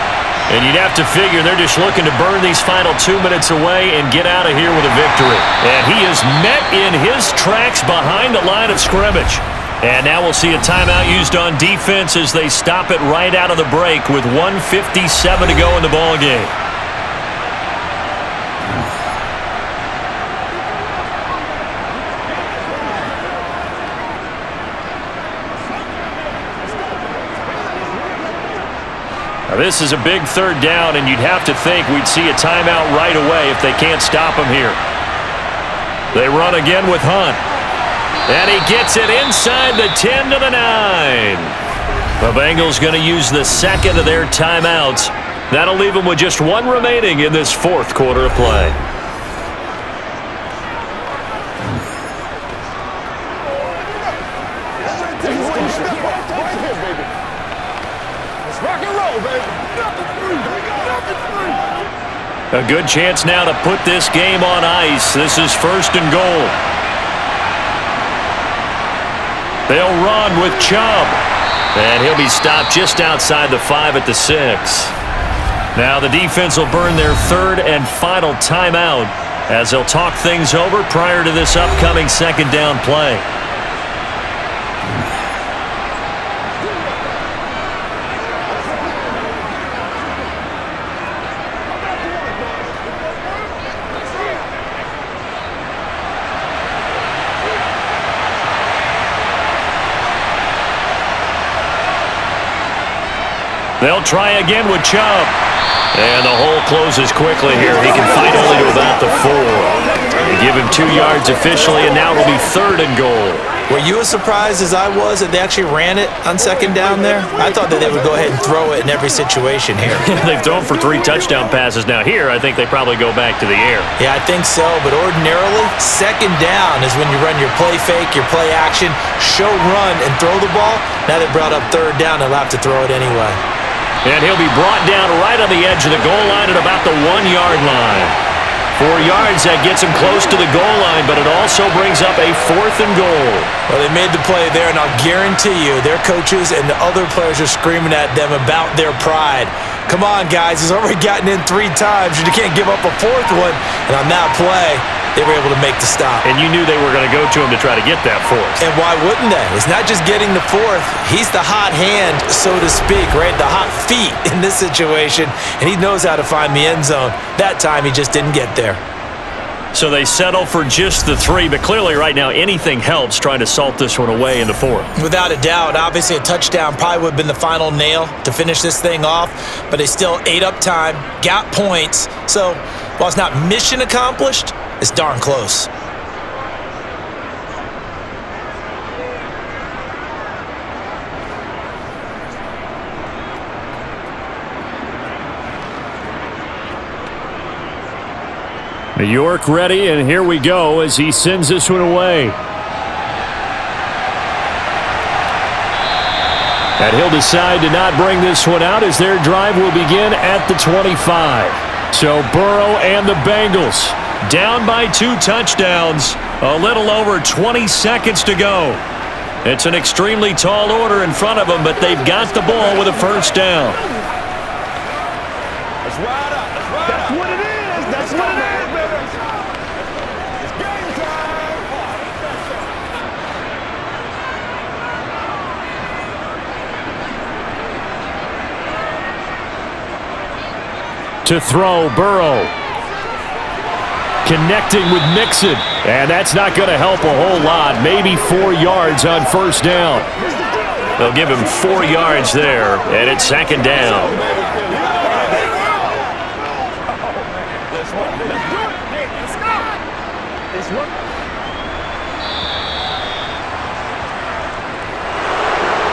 And you'd have to figure they're just looking to burn these final 2 minutes away and get out of here with a victory. And he is met in his tracks behind the line of scrimmage. And now we'll see a timeout used on defense as they stop it right out of the break with 1:57 to go in the ballgame. This is a big third down, and you'd have to think we'd see a timeout right away if they can't stop him here. They run again with Hunt. And he gets it inside the 10 to the 9. The Bengals going to use the second of their timeouts. That'll leave them with just one remaining in this fourth quarter of play. A good chance now to put this game on ice. This is first and goal. They'll run with Chubb. And he'll be stopped just outside the 5 at the 6. Now the defense will burn their third and final timeout as they'll talk things over prior to this upcoming second down play. They'll try again with Chubb. And the hole closes quickly here. He can fight only to about the 4. They give him 2 yards officially, and now it'll be third and goal. Were you as surprised as I was that they actually ran it on second down there? I thought that they would go ahead and throw it in every situation here. They've thrown for 3 touchdown passes now. Here, I think they probably go back to the air. Yeah, I think so, but ordinarily, second down is when you run your play fake, your play action, show run, and throw the ball. Now they brought up third down, they'll have to throw it anyway. And he'll be brought down right on the edge of the goal line at about the 1-yard line. 4 yards, that gets him close to the goal line, but it also brings up a fourth and goal. Well, they made the play there, and I'll guarantee you their coaches and the other players are screaming at them about their pride. Come on, guys. He's already gotten in 3 times. You can't give up a fourth one. And on that play, they were able to make the stop. And you knew they were going to go to him to try to get that fourth. And why wouldn't they? It's not just getting the fourth. He's the hot hand, so to speak, right? The hot feet in this situation. And he knows how to find the end zone. That time, he just didn't get there. So they settle for just the 3, but clearly right now anything helps trying to salt this one away in the 4th. Without a doubt, obviously a touchdown probably would have been the final nail to finish this thing off, but they still ate up time, got points. So while it's not mission accomplished, it's darn close. York ready, and here we go as he sends this one away. And he'll decide to not bring this one out as their drive will begin at the 25. So Burrow and the Bengals down by 2 touchdowns. A little over 20 seconds to go. It's an extremely tall order in front of them, but they've got the ball with a first down. Let's ride up. That's what it is. That's what it is, baby. It's game time. To throw, Burrow. Connecting with Mixon. And that's not going to help a whole lot. Maybe 4 yards on first down. They'll give him 4 yards there, and it's second down.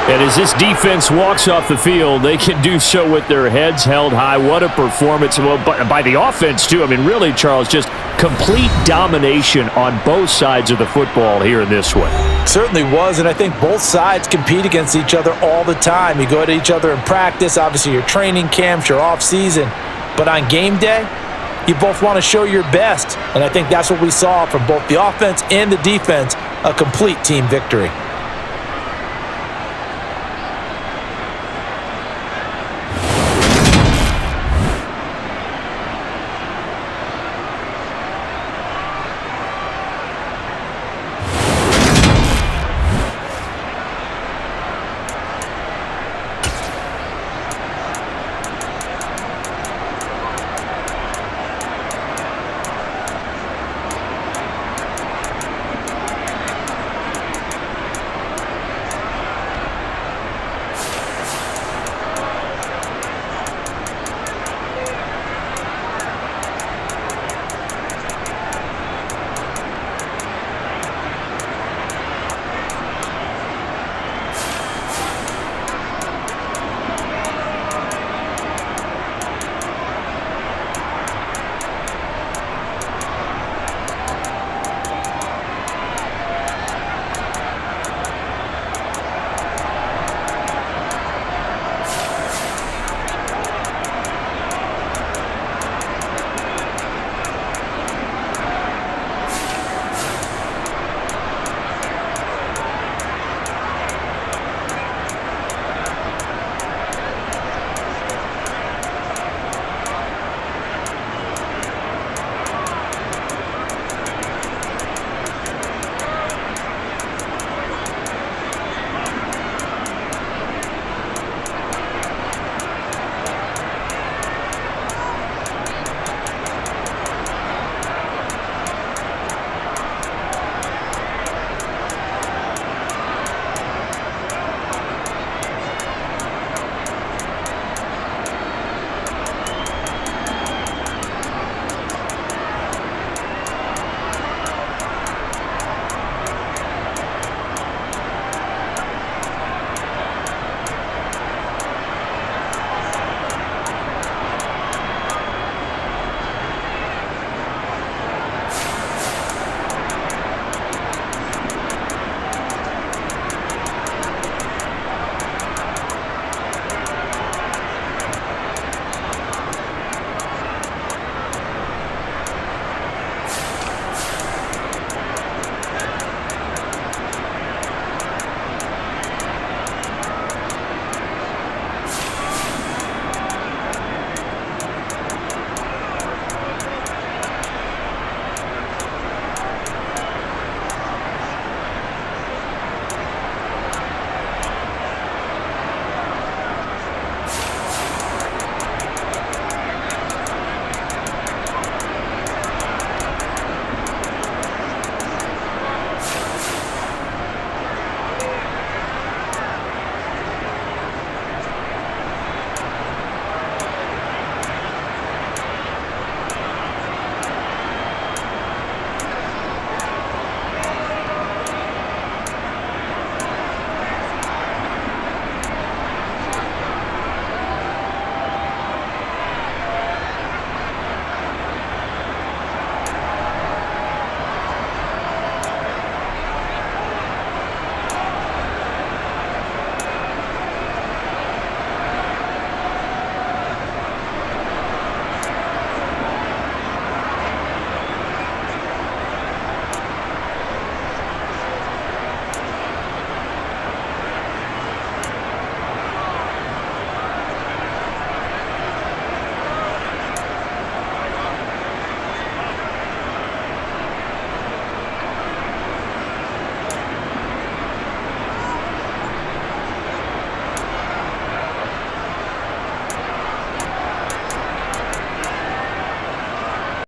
And as this defense walks off the field, they can do so with their heads held high. What a performance. Well, by the offense, too. I mean, really, Charles, just complete domination on both sides of the football here in this one. Certainly was, and I think both sides compete against each other all the time. You go at each other in practice, obviously your training camps, your off-season. But on game day, you both want to show your best. And I think that's what we saw from both the offense and the defense, a complete team victory.